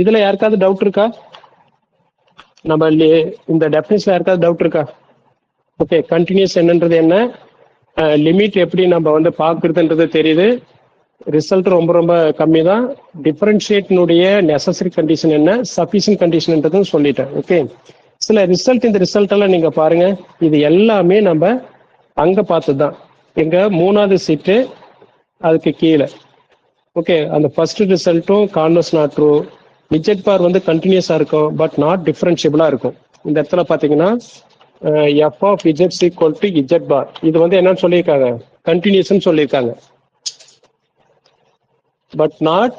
A: இதுல யாருக்காவது டவுட் இருக்கா? நம்ம இந்த டெஃபினேஷன் யாருக்காவது டவுட் இருக்கா? ஓகே, கண்டினியூஸ் என்னன்றது என்ன, லிமிட் எப்படி நம்ம வந்து பார்க்கறதுன்றது தெரியுது. ரிசல்ட் ரொம்ப ரொம்ப கம்மி தான். டிஃபரன்ஷியேட்னுடைய நெசசரி கண்டிஷன் என்ன, சஃபிஷியன்ட் கண்டிஷன்ன்றதும் சொல்லிட்டேன். ஓகே, சில ரிசல்ட் இந்த ரிசல்ட் எல்லாம் நீங்க பாருங்க. இது எல்லாமே நம்ம அங்க பார்த்ததுதான். எங்க 3வது சீட்டு அதுக்கு கீழே. ஓகே, அந்த ஃபர்ஸ்ட் ரிசல்ட்டும் converse not true. Z bar வந்து கண்டினியூஸா இருக்கும் பட் நாட் டிஃபரன்ஷியபிளா இருக்கும். இந்த இடத்துல பாத்தீங்கன்னா f of z equal to z bar இது வந்து என்னன்னு சொல்லியிருக்காங்க? கண்டினியூஸ்ன்னு சொல்லியிருக்காங்க பட் நாட்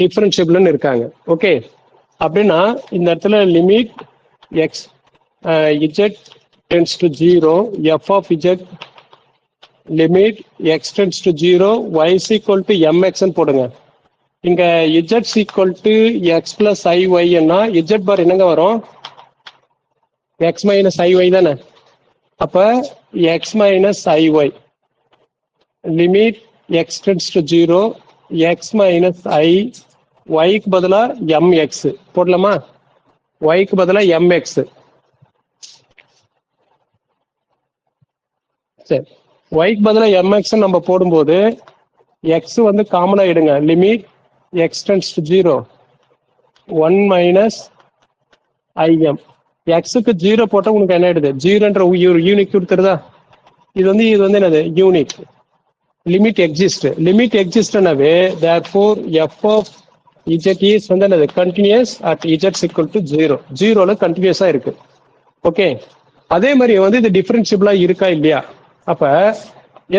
A: டிஃபரன்ஷியபிள்னு இருக்காங்க. ஓகே, அப்படின்னா இந்த இடத்துல limit x z tends to 0 f of z limit x tends to 0 y is equal to mx போடுங்க. இங்க z equal to x plus iy ன்னா z பார் என்னங்க வரும்? x minus iy தானே. அப்ப x minus iy limit x tends to 0 x minus i y க்கு பதிலா mx போடலாமா? y க்கு பதிலா mx. சரி, y க்கு பதிலா mx நம்ம போடும்போது x வந்து காமனா எடுங்க. Limit x tends to 0 1 minus im. x க்கு 0 போட்டா உங்களுக்கு என்ன ஆயிடுது? 0ன்ற யூனிக் கொடுத்துருதா? இது வந்து என்னது? யூனிக். Limit exist. லிமிட் எக்ஸிஸ்ட்னாவே therefore f of z is வந்து என்னது? Continuous at z equal to 0. 0ல கண்டினியூஸா இருக்கு. ஓகே, அதே மாதிரி வந்து இது டிஃபரன்ஷியபிளா இருக்கா இல்லையா? அப்ப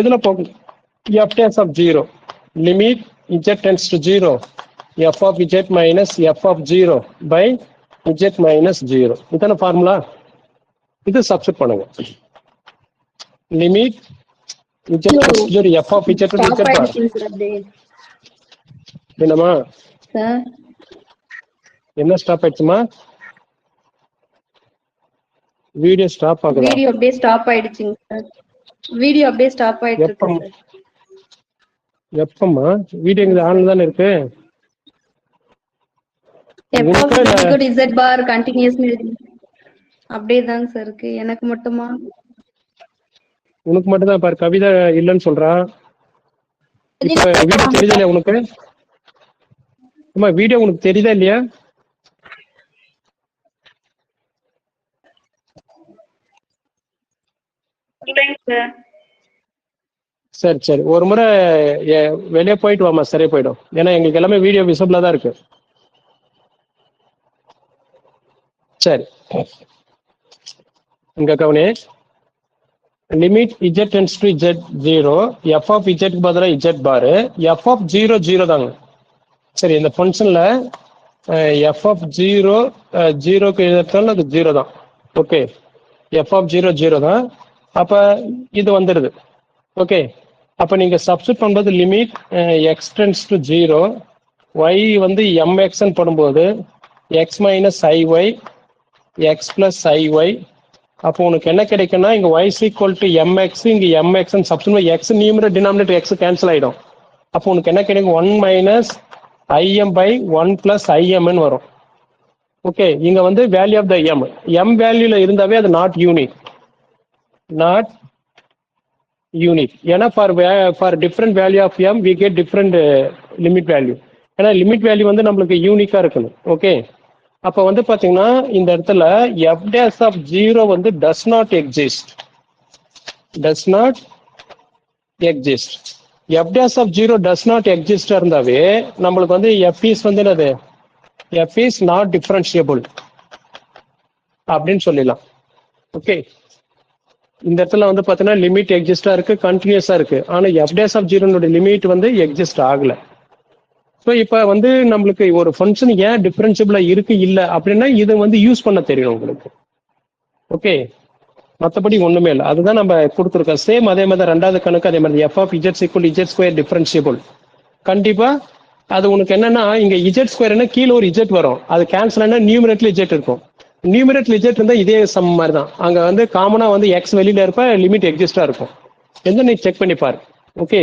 A: எதுல போகும்? f dash of 0 limit z tends to 0 f of z minus f of 0 by z minus 0. இதான ஃபார்முலா. இது சப்ஸ்டிட் பண்ணுங்க. Limit z tends to 0 f of z to z bar. என்னமா? என்ன ஸ்டாப் ஆயிடுச்சுமா? வீடியோ ஸ்டாப் ஆகுதா?
B: Video அப்படியே stop ஆயிடுச்சுங்க sir. Video அப்படியே stop ஆயிட்டு இருக்கு சார்.
A: எப்பமா வீடியோ இங்க ஆன்ல தானே இருக்கு?
B: வெரி குட் இசட் பார் கண்டினியூஸ் அப்படியே தாங்க சார் இருக்கு. எனக்கு மட்டுமா?
A: உனக்கு மட்டும் தான் பாரு, கவிதா இல்லைன்னு சொல்றா. இப்ப வீடியோ தெரியுதா இல்லையா உனக்கு? அம்மா வீடியோ உனக்கு தெரியுதா இல்லையா? சரி சரி, ஒரு முறை வெளியே போயிட்டு வாமா, சரியா போயிடும். ஏன்னா எங்களுக்கு எல்லாமே வீடியோ விசிபிளா தான் இருக்கு. சரி, இங்க கவனி. Limit z tends to z0, f of z க்கு பதிலாக z பாரு, f ஆஃப் 0 0 தாங்க. சரி, இந்த ஃபங்க்ஷன்ல f ஆஃப் 0 0க்கு எழுதுறதால அது 0 தான். ஓகே, f ஆஃப் 0 0 தான். அப்ப இது வந்துடுது. ஓகே, அப்ப நீங்க சப்ஸ்டிட் பண்ணும்போது limit x tends to 0, y வந்து mx போடும்போது x minus iy x plus iy. அப்போ உனக்கு என்ன கிடைக்கும்னா, இங்க y ஈக்குவல் டு mx, இங்க mx substitute x numerator denominator x cancel ஆயிடும். அப்போ உனக்கு என்ன கிடைக்கும்? 1 minus im by 1 plus im வரும். ஓகே, இங்க வந்து வேல்யூ ஆஃப் த m வேல்யூல இருந்தாவே அது நாட் யூனிக். ஏன்னா for different value of m we get different limit value. ஏன்னா லிமிட் வேல்யூ வந்து நம்மளுக்கு யூனிக்கா இருக்கணும். ஓகே, அப்ப வந்து பாத்தீங்கன்னா இந்த இடத்துல f dash ஆஃப் 0 வந்து does not exist. f dash of 0 does not exist இருந்தாவே நம்மளுக்கு வந்து f is வந்து என்னது? f is not differentiable அப்படின்னு சொல்லலாம். ஓகே, இந்த இடத்துல வந்து பாத்தீங்கன்னா லிமிட் எக்ஸிஸ்டா இருக்கு, கண்டினியூஸா இருக்கு. ஆனா f dash ஆஃப் 0 லிமிட் வந்து எக்ஸிஸ்ட் ஆகல. ஸோ இப்போ வந்து நம்மளுக்கு ஒரு ஃபங்க்ஷன் ஏன் டிஃபரன்ஷியபிளா இருக்கு இல்ல அப்படின்னா இதை வந்து யூஸ் பண்ண தெரியும் உங்களுக்கு. ஓகே, மற்றபடி ஒண்ணுமே இல்லை. அதுதான் நம்ம கொடுத்துருக்கோம். சேம் அதே மாதிரி ரெண்டாவது கணக்கு அதே மாதிரி f of z equal z square differentiable. கண்டிப்பா அது உனக்கு என்னன்னா, இங்க z ஸ்கொயர்னா கீழே ஒரு z வரும், அது கேன்சல் ஆனா நியூமரேட்டர்ல z இருக்கும். நியூமரேட்டர்ல z இருந்தா இதே சம் மாதிரி தான். அங்க வந்து காமனா வந்து x வெளியில இருப்ப, லிமிட் எக்ஸிஸ்டா இருக்கும். எந்த நீ செக் பண்ணி பாரு. ஓகே,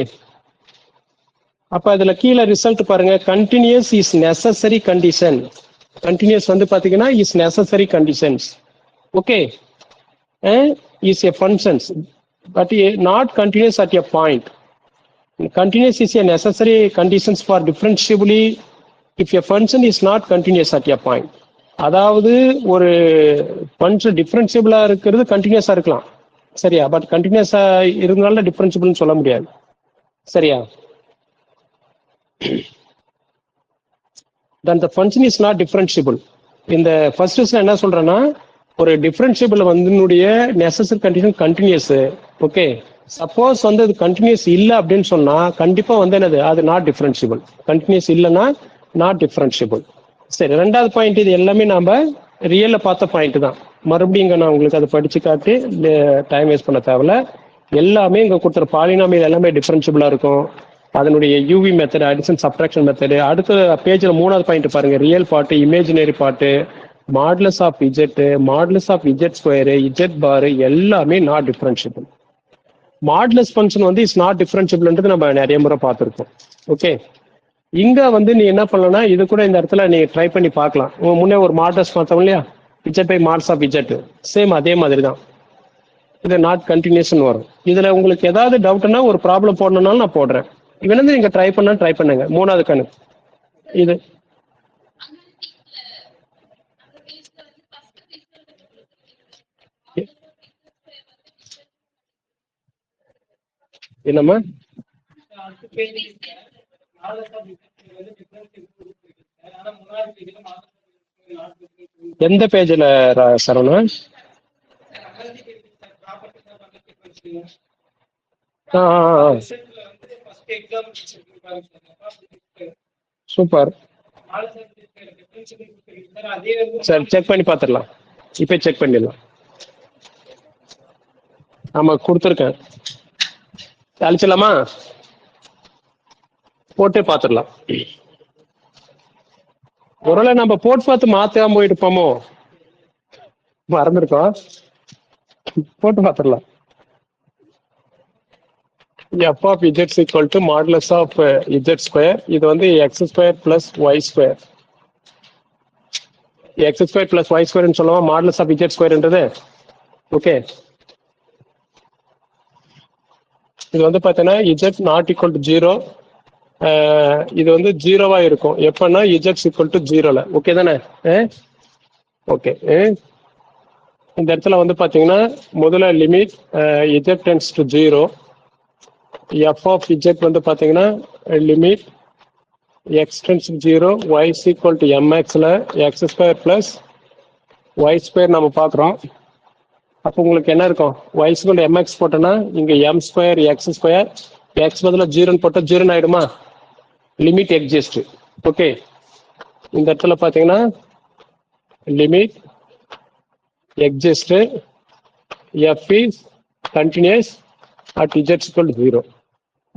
A: அப்ப அதுல கீழே ரிசல்ட் பாருங்க. Continuous is necessary condition. Continuous வந்து பாத்தீங்கன்னா is necessary conditions. Okay, is a functions but not continuous at a point. Continuous is a necessary conditions for differentiability if a function is not continuous at a point. அதாவது ஒரு function டிஃபரன்ஷியபிளா இருக்கிறது கண்டினியூஸா இருக்கலாம், சரியா? But கண்டினியூஸா இருந்தாலும் டிஃபரன்ஷியபிள்னு சொல்ல முடியாது, சரியா? then the function is not differentiable. இந்த ஃபர்ஸ்ட் என்ன சொல்றேன்னா, ஒரு டிஃபரன்ஷியபிள் வந்து necessary condition continuous. Okay, suppose வந்து அது கண்டினியூஸ் இல்லை அப்படின்னு சொன்னா கண்டிப்பா வந்து என்னது? அது நாட் டிஃபரன்ஷியபிள். கண்டினியூஸ் இல்லைன்னா நாட் டிஃபரன்ஷியபிள். சரி, ரெண்டாவது பாயிண்ட். இது எல்லாமே நாம ரியல்ல பார்த்த பாயிண்ட் தான். மறுபடியும் இங்க நான் உங்களுக்கு அதை படிச்சு காட்டி டைம் வேஸ்ட் பண்ண தேவையில்ல. எல்லாமே இங்க கொடுத்துற பாலினாமியல் எல்லாமே டிஃபரன்ஷியபிளா இருக்கும். அதனுடைய UV method, addition subtraction method. அடுத்த பேஜ்ல மூணாவது பாயிண்ட் பாருங்க. Real part, imaginary part, modulus of z, modulus of z square, z bar எல்லாமே நாட் டிஃபரன்ஷியபிள். மாடுலஸ் ஃபங்க்ஷன் வந்து இஸ் நாட் டிஃபரன்ஷியபிள்ன்றது நம்ம நிறைய முறை பார்த்துருக்கோம். ஓகே, இங்க வந்து நீ என்ன பண்ணலன்னா இது கூட இந்த இடத்துல நீ ட்ரை பண்ணி பார்க்கலாம். முன்னே ஒரு மாடுலஸ் பார்த்தோம் இல்லையா, z by mods of z, same அதே மாதிரி தான். இது நாட் கண்டினியூஷன் வரும். இதுல உங்களுக்கு ஏதாவது டவுட்னா ஒரு ப்ராப்ளம் போடணும்னாலும் நான் போடுறேன். இவன் வந்து நீங்க ட்ரை பண்ணுங்க. மூணாவது கணக்கு இது. என்னம்மா? எந்த பேஜ்ல சரவணன்? சூப்பர். சரி, செக் பண்ணி பார்த்துடலாம். இப்ப செக் பண்ணிடலாம். ஆமா, கொடுத்துருக்கேன். அழிச்சிடலாமா? போட்டே பார்த்துடலாம். ஒருவேளை நம்ம போட்டு பார்த்து மாத்தாம போயிருப்போமோ, மறந்துருக்கோம். போட்டு பார்த்துடலாம். f of z is equal to modulus of z square. இது வந்து x square plus y square. x square plus y square ன்னு சொல்லுவோம் modulus of z squareன்றது. ஓகே, இது வந்து பார்த்தீங்கன்னா z நாட் ஈக்குவல் டு 0. இது வந்து ஜீரோவா இருக்கும் எப்பன்னா z ஈக்குவல் டு 0ல. ஓகே தானே? ஓகே, இந்த இடத்துல வந்து பார்த்தீங்கன்னா முதல்ல limit z tends to 0. f of z வந்து பார்த்தீங்கன்னா limit x tends to 0 y is equal to mxல x square plus y square நம்ம பார்க்குறோம். அப்போ உங்களுக்கு என்ன இருக்கும்? y is equal to mx போட்டோன்னா இங்கே m square x square x பதிலாக 0ன்னு போட்டால் 0 ஆயிடுமா? Limit exist. ஓகே, இந்த இடத்துல பார்த்தீங்கன்னா limit exist f is continuous at z equal to 0.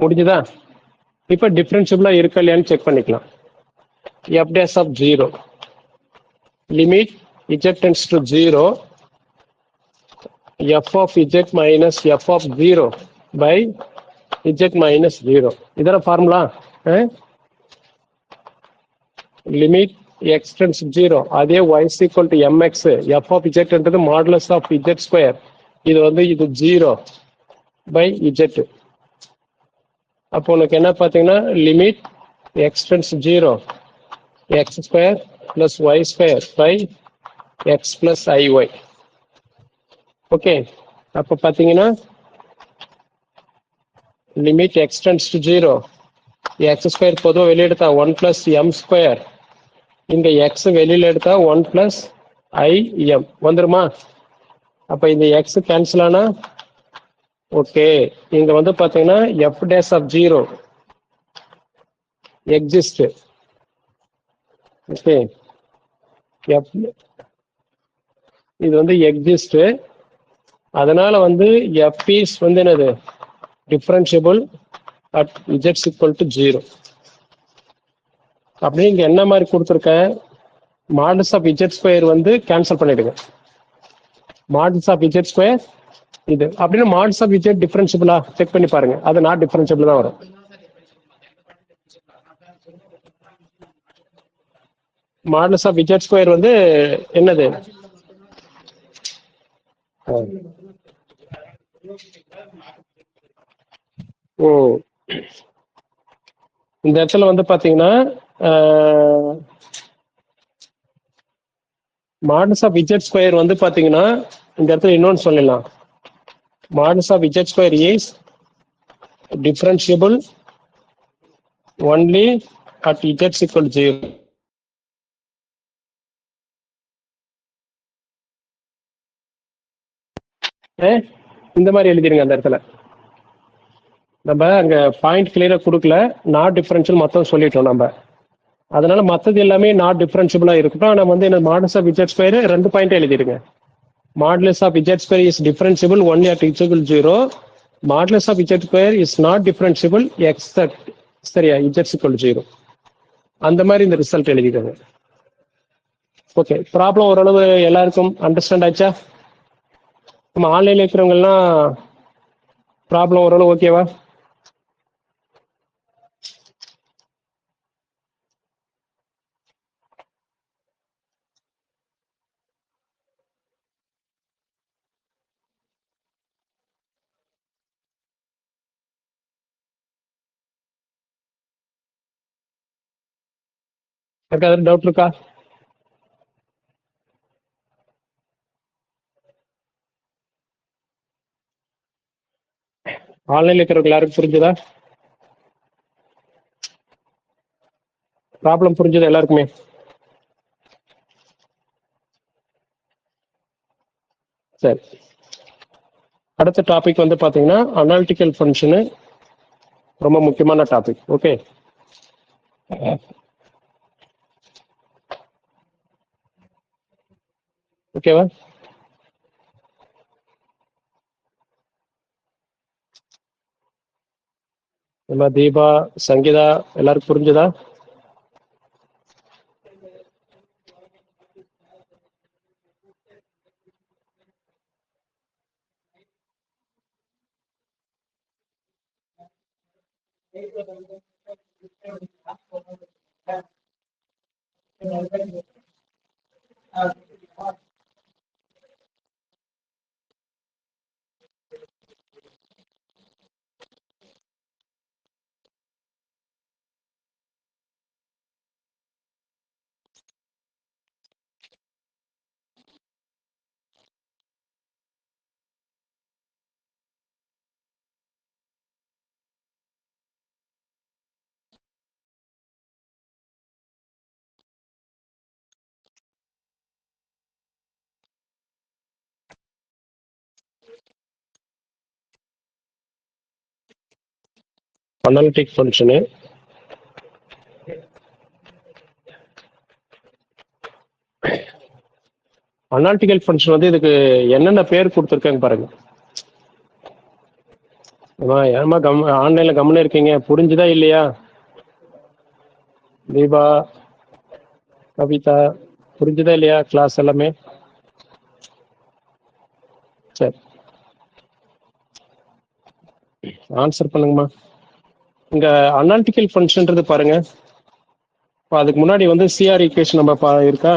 A: முடிஞ்சுதா? இப்போ டிஃபரன்ஷியபிளா இருக்கா இல்லையான்னு செக் பண்ணிக்கலாம். f dash of 0 limit z tends to 0 f of z minus f of 0 by z minus 0. இதர formula limit x tends to 0 அதே y is equal to mx f of z என்றது modulus of z square. இது வந்து இது 0 by z. அப்போ உனக்கு என்ன பார்த்தீங்கன்னா limit x tends to 0 x square plus y square by x plus iy. Okay, அப்போ பார்த்தீங்கன்னா limit x tends to 0 x square பொதுவாக வெளியே எடுத்தா 1 பிளஸ் m ஸ்கொயர், இங்க x வெளியில எடுத்தா 1 பிளஸ் im வந்துருமா? அப்ப இந்த x கேன்சல் ஆனா ஓகே, இங்க வந்து பாத்தீங்கன்னா f dash of 0 exist. Okay, இது வந்து எக்ஸிஸ்ட். அதனால வந்து f is வந்து என்னது differentiable at z equal to 0. அப்படியே இங்க என்ன மாதிரி கொடுத்துருக்கேன்? மாடல்ஸ் ஆஃப் z ஸ்கொயர் வந்து கேன்சல் பண்ணிடுங்க. மாடல்ஸ் ஆஃப் z ஸ்கொயர் இது அப்படின்னா மாடல்ஸ் ஆஃப் z டிஃபரன்ஷியபிளா செக் பண்ணி பாருங்க. அது நாட் டிஃபரன்ஷியபிள் தான் வரும். மாடல்ஸ் ஆஃப் z ஸ்கொயர் வந்து என்னது? ஓ, இந்த இடத்துல வந்து பாத்தீங்கன்னா மாடல்ஸ் ஆஃப் z ஸ்கொயர் வந்து பாத்தீங்கன்னா இந்த இடத்துல இன்னொன்னு சொல்லலாம். Modulus of z square is differentiable only at z equal to 0. இந்த மாதிரி எழுதிருங்க. அந்த இடத்துல நம்ம அங்க பாயிண்ட் கிளியரா கொடுக்கல, நாட் டிஃபரன்ஷியல் மொத்தம் சொல்லிட்டோம் நம்ம. அதனால மற்றது எல்லாமே நாட் டிஃபரன்ஷியபிளா இருக்கட்டும். ஆனா வந்து என்ன modulus of z square 2 point எழுதிருங்க. Modulus of z square is differentiable only at z equal to 0. Modulus of z square is not differentiable except சரியா z equal to 0. அந்த மாதிரி இந்த ரிசல்ட் எழுதிக்கோங்க. ஓகே, ப்ராப்ளம் ஓரளவு எல்லாருக்கும் அண்டர்ஸ்டாண்ட் ஆச்சா? நம்ம ஆன்லைன்ல இருக்கிறவங்க எல்லாம் ப்ராப்ளம் ஓரளவு ஓகேவா? ஏதாவது டவுட் இருக்கா? ஆன்லைன்ல இருக்கிறவங்க எல்லாருக்கும் புரிஞ்சுதா? ப்ராப்ளம் புரிஞ்சது எல்லாருக்குமே? சரி, அடுத்த டாபிக் வந்து பாத்தீங்கன்னா அனாலிட்டிக்கல் ஃபங்க்ஷனு, ரொம்ப முக்கியமான டாபிக். ஓகே, ஓகேவா? நம்ம தீபா, சங்கீதா எல்லாருக்கும் புரிஞ்சுதா? அனாலிட்டிக் ஃபங்க்ஷனு அனாலிட்டிக்கல் ஃபங்க்ஷன் வந்து இதுக்கு என்னென்ன பேர் கொடுத்துருக்காங்க பாருங்க. ஏமா ஆன்லைன்ல கம்முன்னு இருக்கீங்க, புரிஞ்சுதா இல்லையா? தீபா, கவிதா, புரிஞ்சுதா இல்லையா கிளாஸ் எல்லாமே? சரி, ஆன்சர் பண்ணுங்கம்மா. இங்க அனாலிட்டிக்கல் ஃபங்க்ஷன்றது பாருங்க, அதுக்கு முன்னாடி வந்து சிஆர் ஈக்குவேஷன் நம்ம இருக்கா?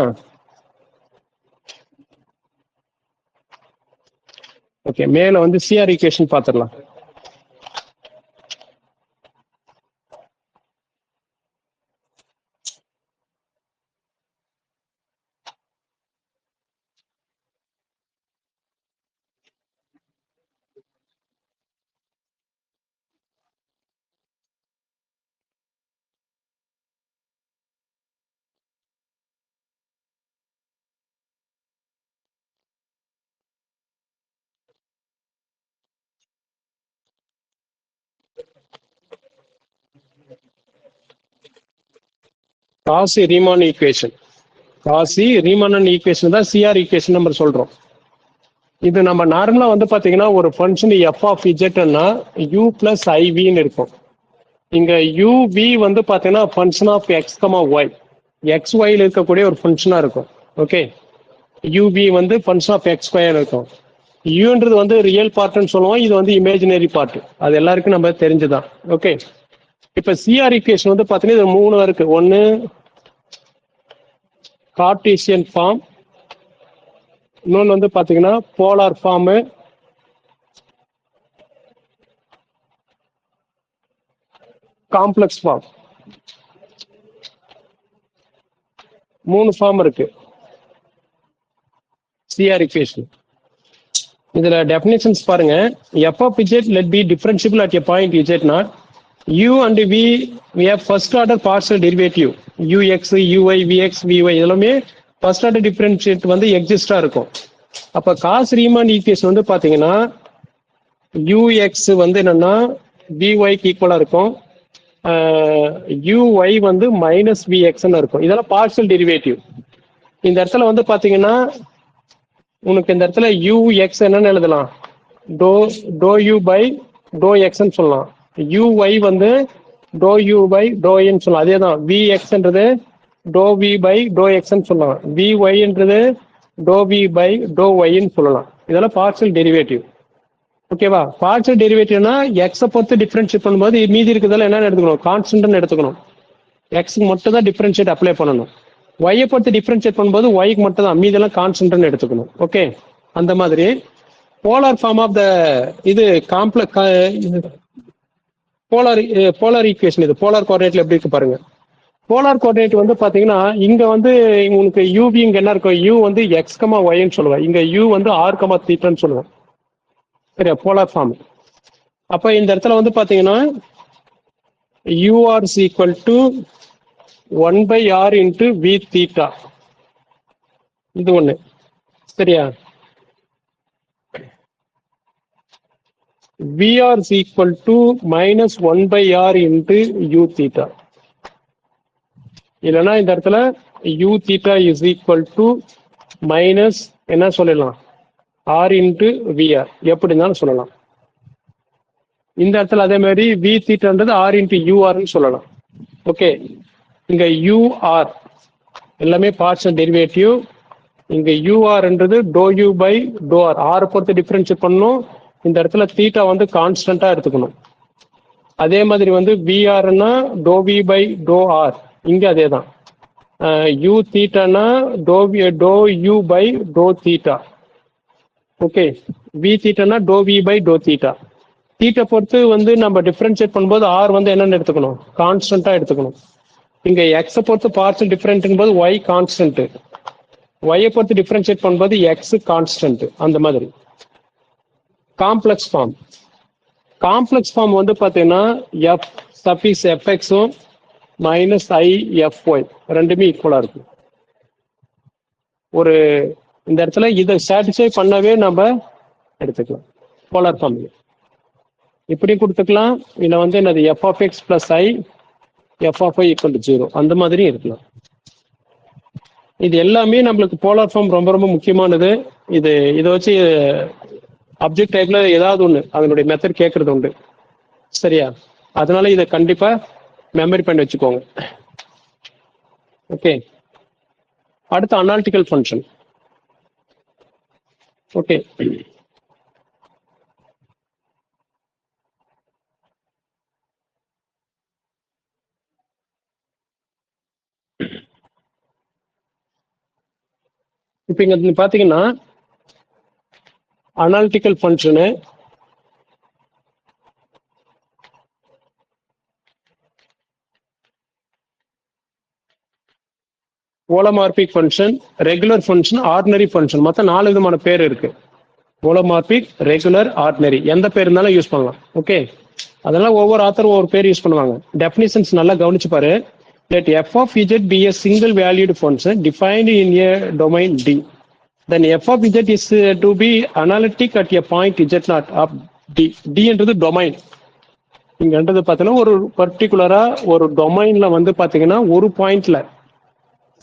A: ஓகே, மேல வந்து சிஆர் ஈக்குவேஷன் பார்த்துடலாம். Cauchy Riemann equation, Cauchy Riemann equation தான் சிஆர் ஈக்குவேஷன் நம்ம சொல்றோம். இது நம்ம நார்மலா வந்து பாத்தீங்கன்னா ஒரு ஃபங்க்ஷன் எஃப் ஆஃப் இஜெட்னா யூ பிளஸ் ஐவின்னு இருக்கும். இங்க யூவி வந்து பாத்தீங்கன்னா function of x comma y, x ஒய்ல இருக்கக்கூடிய ஒரு ஃபங்க்ஷனா இருக்கும். ஓகே, யூவி வந்து ஃபங்க்ஷன் ஆஃப் எக்ஸ் ஒய் இருக்கும். யூன்றது வந்து ரியல் பார்ட்னு சொல்லுவோம், இது வந்து இமேஜினரி பார்ட், அது எல்லாருக்கும் நம்ம தெரிஞ்சுதான். ஓகே, இப்ப சிஆர் ஈக்குவேஷன் வந்து பாத்தீங்கன்னா இது 3 இருக்கு. ஒன்னு கார்டீசியன் ஃபார்ம், இன்னொன்னு வந்து பாத்தீங்கன்னா polar form, complex form. 3 form இருக்கு சிஆர் ஈக்குவேஷன். இதுல டெஃபினிஷன்ஸ் பாருங்க. F of z let be differentiable at a point z naught. u and v we have first order partial derivative ux uy vx vy எல்லாமே first order differentiate வந்து எக்ஸிஸ்டா இருக்கும். அப்ப cos Riemann equation வந்து பாத்தீங்கன்னா ux வந்து என்னன்னா vy க்கு ஈக்குவலா இருக்கும், uy வந்து மைனஸ் vx இருக்கும். இதெல்லாம் பார்ஷியல் டெரிவேட்டிவ். இந்த இடத்துல வந்து பாத்தீங்கன்னா உனக்கு இந்த இடத்துல ux என்னன்னு எழுதலாம், டோ u பை டோ எக்ஸ்ன்னு சொல்லலாம். uy வந்து டோ u பை டோ n சொல்லலாம். அதே தான் vxன்றது டோ v பை டோ எக்ஸ்ன்னு சொல்லலாம். vyன்றது டோ v பை டோ yன்னு சொல்லலாம். இதெல்லாம் பார்ஷியல் டெரிவேட்டிவ். ஓகேவா? பார்ஷியல் டெரிவேட்டிவ்னா எக்ஸை பொறுத்து டிஃபரன்ஷியேட் பண்ணும்போது மீதி இருக்கிறதெல்லாம் என்ன எடுத்துக்கணும், கான்ஸ்டன்ட்னு எடுத்துக்கணும். எக்ஸுக்கு மட்டும் தான் டிஃபரன்ஷியேட் அப்ளை பண்ணணும். ஒய்யை பொறுத்து டிஃபரன்ஷியேட் பண்ணும்போது ஒய்க்கு மட்டும் தான், மீதெல்லாம் கான்ஸ்டன்ட்னு எடுத்துக்கணும். ஓகே, அந்த மாதிரி போலார் ஃபார்ம் ஆஃப் த இது போலார் ஈக்குவேஷன். இது போலார் கோஆர்டினேட்ல எப்படி இருக்கு பாருங்க. போலார் கோஆர்டினேட் வந்து பாத்தீங்கன்னா இங்க வந்து உங்களுக்கு யூவி இங்க என்ன இருக்கும், யூ வந்து எக்ஸ் கமா ஒய்ன்னு சொல்லுவேன், இங்க யூ வந்து ஆர் கமா தீட்டான்னு சொல்லுவேன். சரியா, போலார் ஃபார்ம். அப்ப இந்த இடத்துல வந்து பாத்தீங்கன்னா u r equal to 1/r into v theta, இது ஒண்ணு. சரியா, Vr is equal to minus 1/r into u theta. இல்லைன்னா இந்த இடத்துல u theta is equal to minus என்ன சொல்லலாம், r into vr, எப்படி இருந்தாலும் சொல்லலாம். இந்த இடத்துல அதே மாதிரி v thetaன்றது r into ur சொல்லலாம். ஓகே, இங்க ur எல்லாமே பார்ஷியல் டெரிவேட்டிவ். இங்க urன்றது டோ u பை டோ r, r பொறுத்து டிஃபரன்ஷியேட் பண்ணணும். இந்த இடத்துல தீட்டா வந்து கான்ஸ்டன்டா எடுத்துக்கணும். அதே மாதிரி வந்து விஆர்னா டோ வி பை டோ ஆர், இங்க அதே தான். யூ தீட்டானா டோ யூ பை டோ தீட்டா. ஓகே, வி தீட்டானா டோ வி பை டோ தீட்டா. தீட்டை பொறுத்து வந்து நம்ம டிஃபரன்ஷியேட் பண்ணும்போது ஆர் வந்து என்னன்னு எடுத்துக்கணும், கான்ஸ்டன்டா எடுத்துக்கணும். இங்க எக்ஸை பொறுத்து பார்ஷியல் டிஃபரெண்ட் போது ஒய் கான்ஸ்டன்ட், ஒய்யை பொறுத்து டிஃபரன்ஷியேட் பண்ணும்போது எக்ஸ் கான்ஸ்டன்ட். அந்த மாதிரி காம்ப்ளெக்ஸ் ஃபார்ம். காம்ப்ளெக்ஸ் ஃபார்ம் வந்து பாத்தீங்கன்னா எஃப் சஃபிக்ஸ் எஃப்எக்ஸும் மைனஸ் ஐ எஃப்ஒய் ரெண்டுமே ஈக்குவலா இருக்கும். ஒரு இந்த இடத்துல இதை சாட்டிஸ்ஃபை பண்ணவே நம்ம எடுத்துக்கலாம். போலார் ஃபார்ம் இப்படி கொடுத்துக்கலாம். இல்லை வந்து என்னது f of x plus i f of i equal to 0 அந்த மாதிரியும் இருக்கலாம். இது எல்லாமே நம்மளுக்கு போலார் ஃபார்ம் ரொம்ப ரொம்ப முக்கியமானது. இதை வச்சு அப்ஜெக்ட் டைப்ல ஏதாவது ஒன்று அதனுடைய மெத்தட் கேட்கறது உண்டு. சரியா, அதனால இதை கண்டிப்பா மெமரி பண்ணி வச்சுக்கோங்க. ஓகே, அடுத்து அனாலிட்டிக்கல் ஃபங்க்ஷன். ஓகே, இப்போ இங்க பாத்தீங்கன்னா analytical function holomorphic function, regular function, ordinary function, மொத்தம் 4 விதமான பேர் இருக்கு. ஹோலோமார்பிக், ரெகுலர், ஆர்டினரி, எந்த பேர் இருந்தாலும் யூஸ் பண்ணலாம். ஓகே, அதனால ஒவ்வொரு ஆத்தரும் ஒவ்வொரு பேர் யூஸ் பண்ணுவாங்க. டெஃபினிஷன்ஸ் நல்லா கவனிச்சு பாரு. Let f of z be a single valued function defined in a domain D. Then f of z is to be analytic at a point z0 of D. D என்றது domain. இங்கன்றது பார்த்தீங்கன்னா ஒரு பர்டிகுலரா ஒரு டொமைன்ல வந்து பாத்தீங்கன்னா ஒரு பாயிண்ட்ல,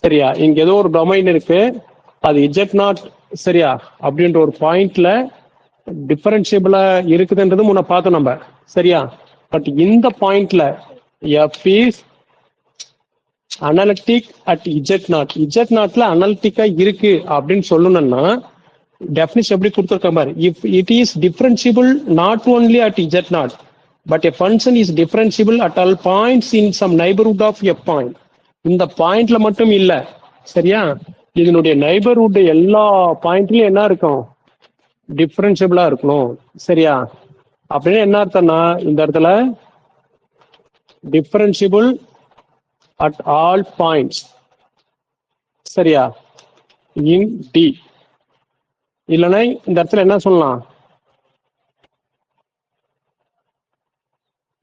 A: சரியா, இங்க ஏதோ ஒரு டொமைன் இருக்கு, அது z0, சரியா, அப்படின்ற ஒரு பாயிண்ட்ல டிஃபரன்ஷியபிளா இருக்குதுன்றது முன்ன பார்த்தோம் நம்ம. சரியா, பட் இந்த பாயிண்ட்ல f is analytic at z0, z0ல அனலிட்டிக்கா இருக்கு அப்படின்னு சொல்லணும்னா டெஃபினிஷன் எப்படி கொடுத்துருக்க மாதிரி, if it is differentiable not only at z0 but a function is differentiable at all points in some neighbourhood of a point. இந்த பாயிண்ட்ல மட்டும் இல்ல, சரியா, இதனுடைய நைபர்ஹுட் எல்லா பாயிண்ட்லயும் என்ன இருக்கும், டிஃபரன்ஷியபிளா இருக்கணும். சரியா, அப்படின்னு என்ன அர்த்தம்னா இந்த இடத்துல டிஃபரன்ஷியபிள் அட் ஆல் பாயிண்ட்ஸ், சரியா, இன் டி. இல்லைன்னா இந்த இடத்துல என்ன சொல்லலாம்,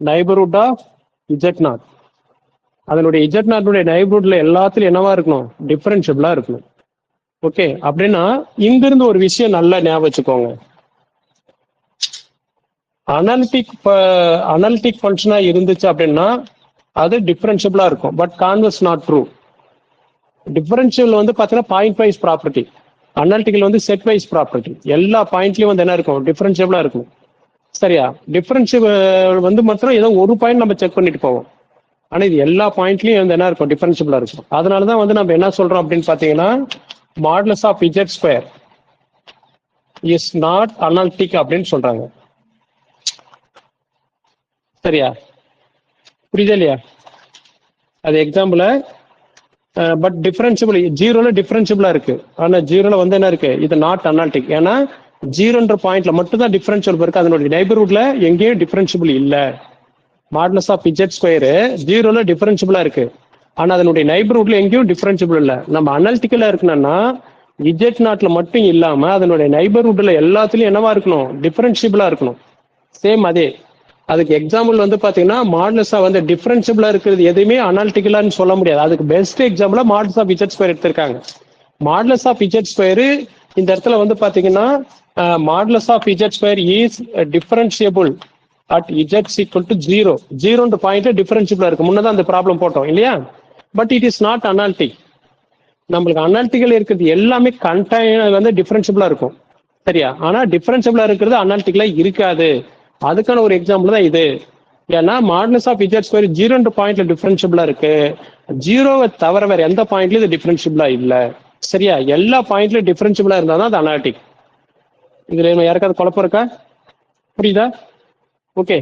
A: நைபர்ஹுட் ஆஃப் z0, அதனுடைய z0 நைபர்ஹுட்ல எல்லாத்துலயும் என்னவா இருக்கணும், டிஃபரன்ஷியபிளா இருக்கணும். ஓகே, அப்படின்னா இங்கிருந்து ஒரு விஷயம் நல்லா ஞாபகம் வச்சுக்கோங்க. அனாலிட்டிக் ஃபங்க்ஷனா இருந்துச்சு அப்படின்னா அது டிஃபரன்ஷியபிளா இருக்கும். But converse not true. Differential வந்து பாத்தீங்கன்னா பாயிண்ட் வைஸ் ப்ராப்பர்ட்டி, அனாலிட்டிக்கல் வந்து செட் வைஸ் ப்ராப்பர்ட்டி. எல்லா பாயிண்ட்லயும் வந்து என்ன இருக்கும், டிஃபரன்ஷியபிளா இருக்கும். சரியா, டிஃபரன்ஷியல் வந்து மாத்திரம் ஏதோ ஒரு பாயிண்ட் நம்ம செக் பண்ணிட்டு போவோம். ஆனா இது எல்லா பாயிண்ட்லயும் வந்து என்ன இருக்கும், டிஃபரன்ஷியபிளா இருக்கும். அதனாலதான் வந்து நம்ம என்ன சொல்றோம் அப்படின்னு பாத்தீங்கன்னா modulus of z² is not analytic அப்படின்னு சொல்றாங்க. சரியா, புரியுதா இல்லையா? அது எக்ஸாம்பிள். பட் டிஃபரன்ஷியபிள் 0ல டிஃபரன்ஷியபிளா இருக்கு, ஆனா 0ல வந்து என்ன இருக்கு, இது நாட் அனாலிட்டிக். ஏன்னா 0ன்ற பாயிண்ட்ல மட்டும் தான் டிஃபரன்ஷியபிள் இருக்கு, அதனுடைய நைபர்ஹுட்ல எங்கேயும் டிஃபரன்ஷியபிள் இல்ல. மாடுலஸ் ஆஃப் z² 0ல டிஃபரன்ஷியபிளா இருக்கு, ஆனா அதனுடைய நைபர்ஹுட்ல எங்கேயும் டிஃபரன்ஷியபிள் இல்ல. நம்ம அனாலிட்டிக்கலா இருக்கணும்னா z0ல மட்டும் இல்லாம அதனுடைய நைபர்ஹுட்ல எல்லாத்துலயும் என்னவா இருக்கணும், டிஃபரன்ஷியபிளா இருக்கணும். சேம் அதே அதுக்கு எக்ஸாம்பிள் வந்து பாத்தீங்கன்னா மாடுலஸா வந்து டிஃபரன்ஷியபிளா இருக்கிறது எதுவுமே அனாலிட்டிக்கலான்னு சொல்ல முடியாது. அதுக்கு பெஸ்ட் எக்ஸாம்பிளா மாடுலஸ் ஆஃப் z² எடுத்திருக்காங்க. மாடுலஸ் ஆஃப் z² இந்த இடத்துல வந்து பாத்தீங்கன்னா modulus of z² is differentiable at z equal to 0. 0ன்ற பாயிண்ட்ல டிஃபரன்ஷியபிளா இருக்கு, முன்னதான் அந்த ப்ராப்ளம் போட்டோம் இல்லையா. But it is not analytic. நம்மளுக்கு அனாலிட்டிக்கல் இருக்கிறது எல்லாமே கண்டைன் வந்து டிஃபரன்ஷியபிளா இருக்கும். சரியா, ஆனா டிஃபரன்ஷியபிளா இருக்கிறது அனாலிட்டிக்கலா இருக்காது. அதுக்கான ஒரு எக்ஸாம்பிள் தான் இது. ஏன்னா மாடுலஸ் ஆஃப் z² 0ன்ற பாயிண்ட்ல டிஃபரன்ஷியபிளா இருக்கு, 0வை தவிர வேற எந்த பாயிண்ட்லயும் இது டிஃபரன்ஷியபிளா இல்ல. சரியா, எல்லா பாயிண்ட்லயும் டிஃபரன்ஷியபிளா இருந்தா தான் அது அனாலிட்டிக். இதுல யாருக்காவது குழப்பம் இருக்கா, புரியுதா? ஓகே,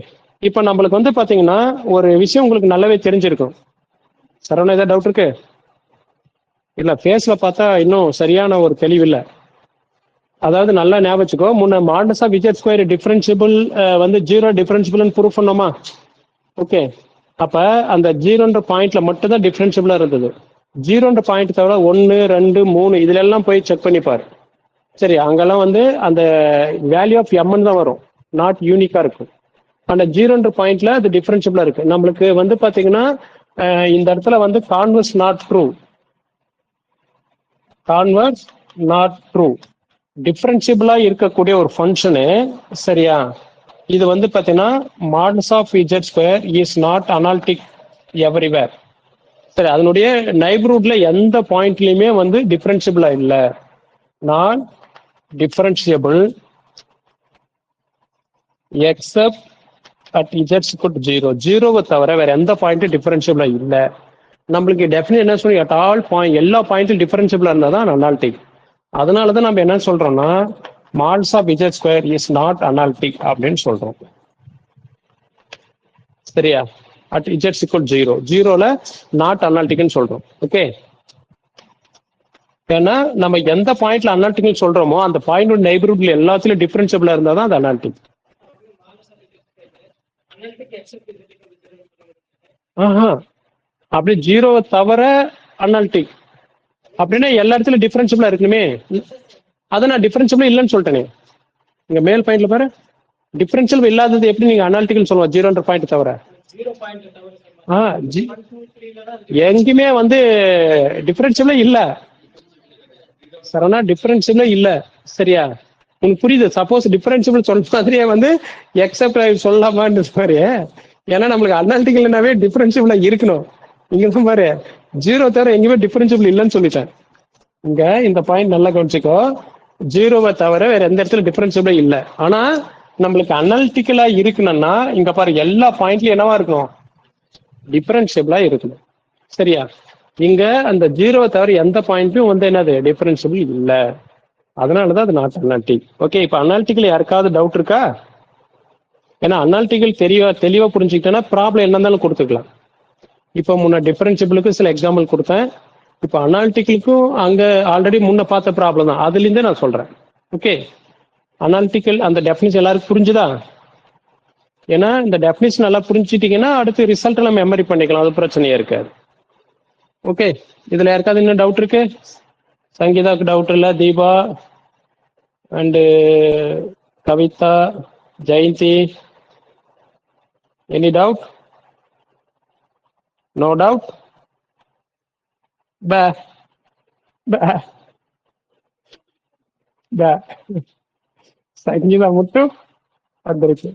A: இப்ப நம்மளுக்கு வந்து பாத்தீங்கன்னா ஒரு விஷயம் உங்களுக்கு நல்லாவே தெரிஞ்சிருக்கும். சரவணா, ஏதாவது டவுட் இருக்கு? இல்ல, ஃபேஸ்ல பார்த்தா இன்னும் சரியான ஒரு தெளிவில்லை. அதாவது நல்லா ஞாபகம் வச்சுக்கோ, முன்ன mods of z square differentiable வந்து ஜீரோ டிஃபரன்சிபிள்னு ப்ரூவ் பண்ணோமா? ஓகே, அப்ப அந்த ஜீரோன்ற பாயிண்ட்ல மட்டும் தான் டிஃபரன்சிபிளா இருந்தது. ஜீரோன்ற பாயிண்ட் தவிர 1, 2, 3 இதுல எல்லாம் போய் செக் பண்ணிப்பாரு. சரி, அங்கெல்லாம் வந்து அந்த வேல்யூ ஆஃப் எம்ன்னு தான் வரும், நாட் யூனிக்கா இருக்கும். அந்த ஜீரோன்ற பாயிண்ட்ல அது டிஃபரன்சிபிளா இருக்கு. நம்மளுக்கு வந்து பாத்தீங்கன்னா இந்த இடத்துல வந்து converse not true, converse not true, டிஃபரன்சிபிளா இருக்கக்கூடிய ஒரு ஃபங்க்ஷனு. சரியா, இது வந்து பாத்தீங்கன்னா mods of z square is not analytic everywhere. சரி, அதனுடைய நைபர்ஹுட்ல எந்த பாயிண்ட்லயுமே வந்து டிஃபரன்சிபிளா இல்லை. Non differentiable except at z equal to 0. ஜீரோவை தவிர வேற எந்த பாயிண்ட்டும் டிஃபரன்ஷியபிளா இல்லை. நம்மளுக்கு டெஃபினட் என்ன சொல்லி, அட் ஆல் பாயிண்ட், எல்லா பாயிண்ட்டும் டிஃபரன்ஷியபிளா இருந்தா தான் அனாலிட்டிக். அதனாலதான் நம்ம என்ன சொல்றோம்னா mods of z square is not analytic அப்படின்னு சொல்றோம். சரியா, அட் இஜட் ஈக்குவல் 0, ஜீரோல நாட் அனாலிட்டிக்னு சொல்றோம். ஓகே, ஏன்னா நம்ம எந்த பாயிண்ட்ல அனாலிட்டிக்னு சொல்றோமோ அந்த பாயிண்டோட நெய்பர்ஹுட்ல எல்லாத்துலயும் டிஃபரன்ஷியபிளா இருந்தா தான் அது அனாலிட்டிக். ஆஹா, அப்படி ஜீரோவை தவிர அனாலிட்டிக் அப்படின்னா எல்லா இடத்துலயும் டிஃபரன்சிபிளா இருக்கணுமே. அதை நான் டிஃபரன்சிபிள் இல்லைன்னு சொல்லிட்டேனே. இங்க மேல் பாயிண்ட்ல பாரு, டிஃபரன்சியல் இல்லாதது எப்படி நீங்க அனாலிட்டிக்னு சொல்லுவா? ஜீரோன்ற பாயிண்ட் தவிர எங்கேயுமே வந்து டிஃபரன்சியபிளே இல்ல. சரவணா, டிஃபரன்சியபிளே இல்ல. சரியா, உனக்கு புரியுது? சப்போஸ் டிஃபரன்சியபிள் சொல்ற மாதிரியே வந்து எக்ஸப்ட் சொல்லலாமான்னு பாரு. ஏன்னா நம்மளுக்கு அனாலிட்டிக்கல்னாவே டிஃபரன்சியபிளா இருக்கணும். இங்க தான் பாரு, ஜீரோ தவிர எங்கேயுமே டிஃபரன்சியபிள் இல்லைன்னு சொல்லிட்டேன். இங்க இந்த பாயிண்ட் நல்லா கவனிச்சுக்கோ, ஜீரோவை தவிர வேற எந்த இடத்துல டிஃபரன்சியபிளே இல்லை. ஆனா நம்மளுக்கு அனாலிட்டிக்கலா இருக்கணும்னா இங்க பாரு, எல்லா பாயிண்ட்லயும் என்னவா இருக்கணும்? டிஃபரன்சியபிளா இருக்கணும். சரியா, இங்க அந்த ஜீரோவை தவிர எந்த பாயிண்ட்டும் வந்து என்னது டிஃபரன்சியபிள் இல்லை. அதனாலதான் அது நாட் அனாலிட்டிக். ஓகே, இப்ப அனாலிட்டிக்கல் யாருக்காவது டவுட் இருக்கா? ஏன்னா அனாலிட்டிக்கல் தெளிவா புரிஞ்சுக்கிட்டேன்னா ப்ராப்ளம் என்ன இருந்தாலும் கொடுத்துக்கலாம். இப்போ முன்ன டிஃபரன்சியபிளுக்கு சில எக்ஸாம்பிள் கொடுத்தேன். இப்போ அனாலிட்டிக்கலுக்கும் அங்க ஆல்ரெடி முன்ன பார்த்த ப்ராப்ளம் தான், அதுல இருந்தே நான் சொல்றேன். ஓகே, அனாலிட்டிக்கல் அந்த டெஃபினிஷன் எல்லாருக்கும் புரிஞ்சுதா? ஏன்னா இந்த டெஃபினிஷன் நல்லா புரிஞ்சுட்டீங்கன்னா அடுத்து ரிசல்ட் எல்லாம் மெமரி பண்ணிக்கலாம், அது பிரச்சனையா இருக்காது. ஓகே, இதுல யாருக்காவது இன்னும் டவுட் இருக்கு? சங்கீதாவுக்கு டவுட் இல்லை, Deepa and Kavitha, Jayanthi, any doubt? No doubt? பே பே பே சங்கீதா மட்டும் வந்துருக்கு.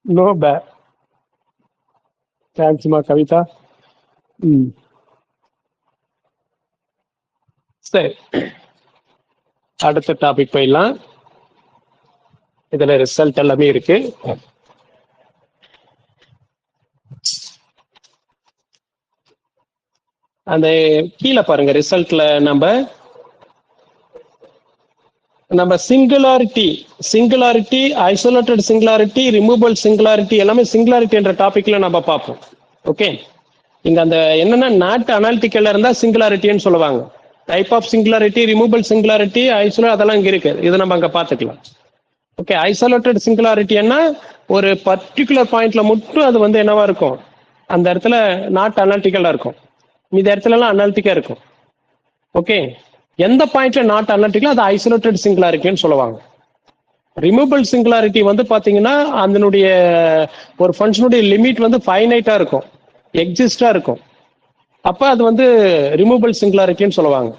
A: நோ பே. தேங்க்ஸ்மா கவிதா. சரி, அடுத்த டாபிக் போயிடலாம். இதுல ரிசல்ட் எல்லாமே இருக்கு. அந்த கீழே பாருங்க, ரிசல்ட்ல நம்ம singularity, isolated singularity, removable singularity, எல்லாமே சிங்குலாரிட்டி என்ற டாபிக்ல நம்ம பார்ப்போம். ஓகே, இங்க அந்த என்னன்னா நாட் அனாலிட்டிக்கல்ல இருந்தா சிங்குலாரிட்டின்னு சொல்லுவாங்க. Type of singularity, removable singularity, isolate, அதெல்லாம் இங்க இருக்கு, இதை நம்ம அங்க பார்த்துக்கலாம். ஓகே, ஐசோலேட்டட் சிங்குலாரிட்டின்னா ஒரு பர்டிகுலர் பாயிண்ட்ல மட்டும் அது வந்து என்னவா இருக்கும், அந்த இடத்துல நாட் அனாலிட்டிக்கலா இருக்கும், இந்த இடத்துல எல்லாம் அனாலிட்டிக்கா இருக்கும். ஓகே, எந்த பாயிண்ட்ல நாட் அனாலிட்டிக்கலா அது ஐசோலேட்டட் சிங்குலாரிட்டின்னு சொல்லுவாங்க. ரிமூவபிள் சிங்குலாரிட்டி வந்து பாத்தீங்கன்னா அதனுடைய ஒரு ஃபங்க்ஷனுடைய லிமிட் வந்து ஃபைனைட்டா இருக்கும், எக்ஸிஸ்டா இருக்கும். அப்ப அது வந்து ரிமூவபிள் சிங்குலாரிட்டின்னு சொல்லுவாங்க.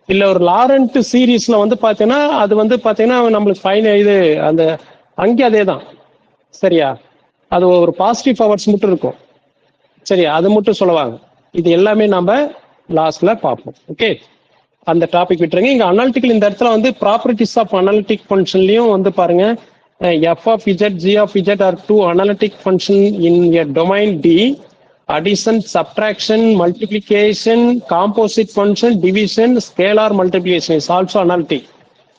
A: இல்ல ஒரு லாரண்ட் சீரீஸ்ல வந்து பாத்தீங்கன்னா அது வந்து பாத்தீங்கன்னா நம்மளுக்கு இது அந்த அங்கே அதே தான். சரியா, அது ஒரு பாசிட்டிவ் பவர்ஸ் மட்டும் இருக்கும். சரியா, அது மட்டும் சொல்லுவாங்க. இது எல்லாமே நம்ம லாஸ்ட்ல பார்ப்போம். ஓகே, அந்த டாபிக் விட்டுருங்க. இங்க அனாலிட்டிக்கல் இந்த இடத்துல வந்து ப்ராப்பர்ட்டிஸ் ஆஃப் அனாலிட்டிக் ஃபங்க்ஷன்லயும் வந்து பாருங்க, f of z, g of z are two analytic function in a domain D. Addition, subtraction, multiplication, composite function, division, scalar multiplication is also analytic.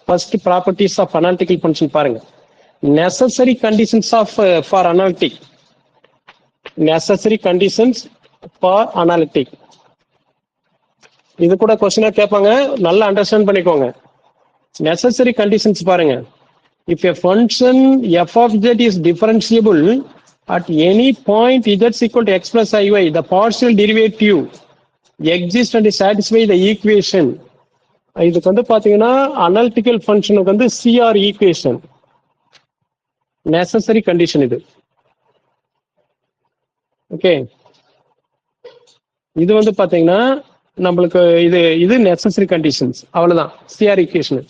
A: First properties of analytical function பாருங்க. necessary conditions of for analytic. Necessary conditions for analytic. இது கூட கொஸ்டினா கேட்பாங்க, நல்லா understand பண்ணிக்கோங்க. Necessary conditions பாருங்க. If a function f of z is differentiable at any point z is equal to x plus iy, the partial derivative exists and satisfy the equation. இதுக்கு வந்து பாத்தீங்கன்னா analytical ஃபங்க்ஷனுக்கு வந்து CR ஈக்குவேஷன் நெசசரி கண்டிஷன் இது. Okay, இது வந்து பாத்தீங்கன்னா நம்மளுக்கு இது இது நெசசரி கண்டிஷன்ஸ், அவ்வளவுதான் சிஆர் ஈக்குவேஷன்.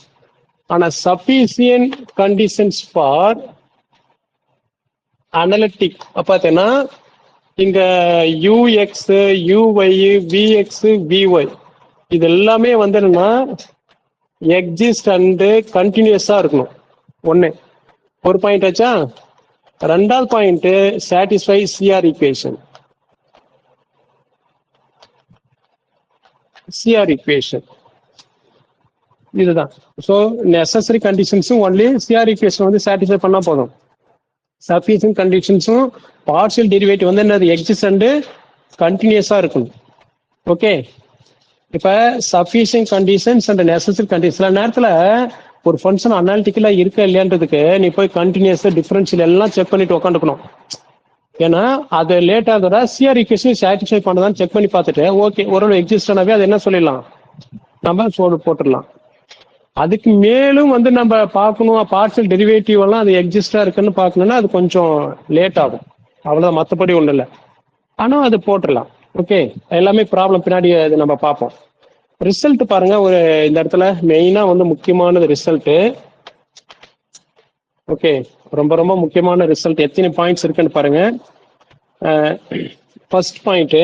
A: ஆனா சஃபிசியன்ட் கண்டிஷன்ஸ் ஃபார் அனலிட்டிக் பாத்தீங்கன்னா இங்க யூஎக்ஸ் யூஒய் விஎக்ஸ் விஒய் இது எல்லாமே வந்து என்னன்னா எக்ஸிஸ்ட் அண்ட் கண்டினியூஸா இருக்கணும். ஒண்ணு ஒரு பாயிண்ட் ஆச்சா. ரெண்டாவது point satisfy CR equation. CR equation இதுதான். ஸோ நெசசரி கண்டிஷன்ஸும் ஒன்லி சிஆர் ஈக்குவேஷன் வந்து சாட்டிஸ்ஃபை பண்ணா போதும். சஃபிஷியன்ட் கண்டிஷன்ஸும் பார்ஷியல் டெரிவேட்டிவ் வந்து என்னது எக்ஸிஸ்ட் அண்ட் கண்டினியூஸா இருக்கணும். ஓகே, இப்ப sufficient conditions and necessary condition. சில நேரத்துல ஒரு ஃபங்க்ஷன் அனாலிட்டிக்கலா இருக்கா இல்லையான்றதுக்கு நீ போய் கண்டினியூஸ் டிஃபரன்ஷியல் எல்லாம் செக் பண்ணிட்டு உட்காந்துக்கணும். ஏன்னா அது லேட் ஆகுதா சிஆர் ஈக்குவேஷன் சாட்டிஸ்ஃபை பண்ணதான் செக் பண்ணி பார்த்துட்டு ஓகே ஒரு எக்ஸிஸ்ட் ஆனாவே அது என்ன சொல்லிடலாம், நம்ம போட்டுடலாம். அதுக்கு மேலும் வந்து நம்ம பார்க்கணும் பார்ஷியல் டெரிவேட்டிவ் எல்லாம் அது எக்ஸிஸ்டா இருக்குன்னு பார்க்கணும்னா அது கொஞ்சம் லேட் ஆகும். அவ்வளவுதான், மற்றபடி ஒன்றும் இல்லை. ஆனால் அது போட்டுடலாம். ஓகே, எல்லாமே ப்ராப்ளம் பின்னாடி அது நம்ம பார்ப்போம். ரிசல்ட் பாருங்க, ஒரு இந்த இடத்துல மெயினா வந்து முக்கியமானது ரிசல்ட். ஓகே, ரொம்ப ரொம்ப முக்கியமான ரிசல்ட். எத்தனை பாயிண்ட்ஸ் இருக்குன்னு பாருங்க. First point,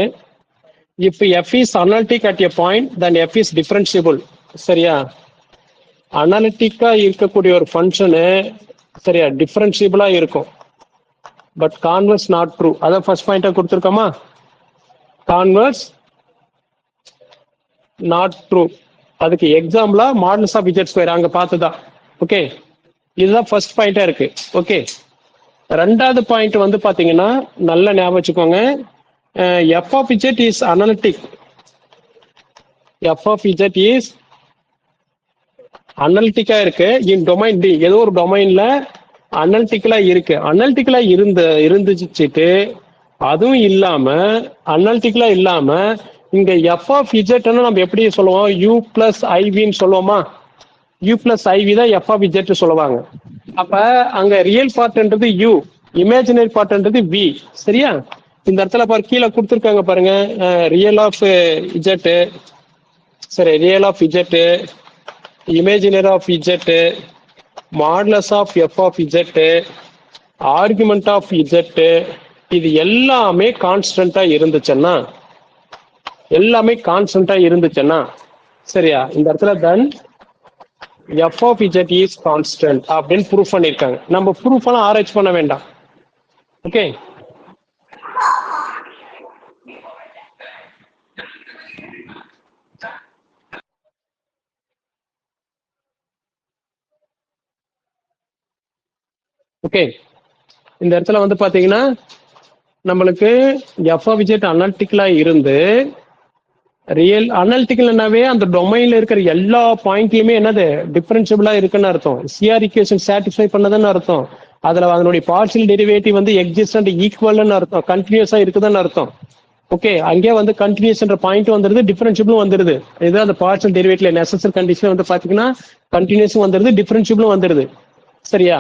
A: if F is analytic at a point then F is differentiable. சரியா, அனாலிட்டிக்கா இருக்கக்கூடிய ஒரு ஃபங்க்ஷனு சரியா டிஃபரன்ஷியபிளா இருக்கும். But converse not true. அதான் ஃபர்ஸ்ட் பாயிண்டா கொடுத்துருக்கோமா, கான்வர்ஸ் நாட் ட்ரூ. அதுக்கு எக்ஸாம்பிளா மாடுலஸ் ஆஃப் இஜெட் ஸ்கொயர் அங்க பார்த்துதான். ஓகே, இதுதான் ஃபர்ஸ்ட் பாயிண்டா இருக்கு. ஓகே, ரெண்டாவது பாயிண்ட் வந்து பாத்தீங்கன்னா நல்ல ஞாபகம் வச்சுக்கோங்க. F of z is analytic. F of z is அனாலிட்டிக்கா இருக்கு இன் டொமைன் டி. ஏதோ ஒரு டொமைன்ல அனாலிட்டிக்கலா இருக்கு. அனாலிட்டிக்கலா இருந்துச்சுட்டு அதுவும் இல்லாம அனாலிட்டிக்கலா இல்லாம இங்க எஃப் ஆஃப் இஜெட்னா நம்ம எப்படி சொல்லுவோம், யூ பிளஸ் ஐவின்னு சொல்லுவோமா. யூ பிளஸ் ஐவி தான் எஃப் ஆஃப் இஜெட் சொல்லுவாங்க. அப்ப அங்க ரியல் பார்ட்ன்றது யூ, இமேஜினரி பார்ட்ன்றது வி. சரியா, இந்த இடத்துல பாரு கீழே கொடுத்துருக்காங்க பாருங்க, ரியல் ஆஃப் இஜெட், சரி real of z, imaginary of z, modulus of f of z, argument of z, இது எல்லாமே கான்ஸ்டன்டா இருந்துச்சுன்னா சரியா, இந்த இடத்துல then f of z is constant அப்படின்னு ப்ரூஃப் பண்ணிருக்காங்க. நம்ம ப்ரூஃப் எல்லாம் ஆராய்ச்சி பண்ண வேண்டாம். ஓகே, ஓகே, இந்த இடத்துல வந்து பாத்தீங்கன்னா நம்மளுக்கு எஃப் ஆஃப் இஜெட் அனாலிட்டிக்கலா இருந்து ரியல் அனாலிட்டிக்கல்னாவே அந்த டொமைன்ல இருக்கிற எல்லா பாயிண்ட்லயுமே என்னது டிஃபரன்ஷியபிளா இருக்குன்னு அர்த்தம். சிஆர் ஈக்குவேஷன் சாட்டிஸ்ஃபை பண்ணதுன்னு அர்த்தம். அதுல அதனுடைய பார்ஷியல் டெரிவேட்டிவ் வந்து எக்ஸிஸ்ட் அண்ட் ஈக்குவல்னு அர்த்தம், கண்டினியூஸா இருக்குதுன்னு அர்த்தம். ஓகே, அங்கே வந்து கண்டினியூஸ்ன்ற பாயிண்ட் வந்துருது, டிஃபரன்ஷியபிளும் வந்துருது. இது அந்த பார்ஷியல் டெரிவேட்டிவ்ல நெசசரி கண்டிஷன் வந்து பாத்தீங்கன்னா கண்டினியூஸும் வந்துருது, டிஃபரன்ஷியபிளும் வந்துருது. சரியா,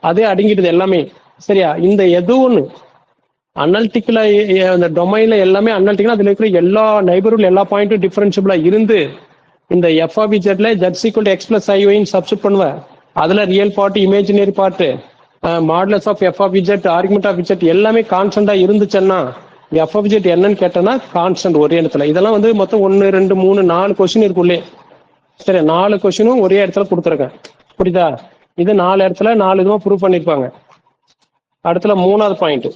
A: அதே அடங்கிடுது எல்லாமே. சரியா, இந்த எது ஒண்ணு அனாலிட்டிக்கலா அந்த டொமைன்ல எல்லாமே அனாலிட்டிக்கலா அதுல இருக்கிற எல்லா நைபர்ஹுட் எல்லா பாயிண்ட்டும் டிஃபரன்ஷியபிளா இருந்து இந்த எஃப் ஆஃப் இஜெட்ல z equal to x plus ஐஒய்ன்னு சப்ஸ்டிட் பண்ணுவேன். அதுல real part, imaginary part, modulus of f of z, argument of z எல்லாமே கான்ஸ்டன்டா இருந்துச்சுன்னா எஃப் ஆஃப் இஜெட் என்னன்னு கேட்டேன்னா கான்ஸ்டன்ட் ஒரே இடத்துல. இதெல்லாம் வந்து மொத்தம் 1 2 3 4 கொஸ்டின் இருக்குள்ளே. சரி, 4 கொஸ்டினும் ஒரே இடத்துல கொடுத்துருக்கேன். புரியுதா, இது 4 இடத்துல 4 இதுவும் ப்ரூவ் பண்ணிருப்பாங்க. அடுத்துல மூணாவது பாயிண்ட்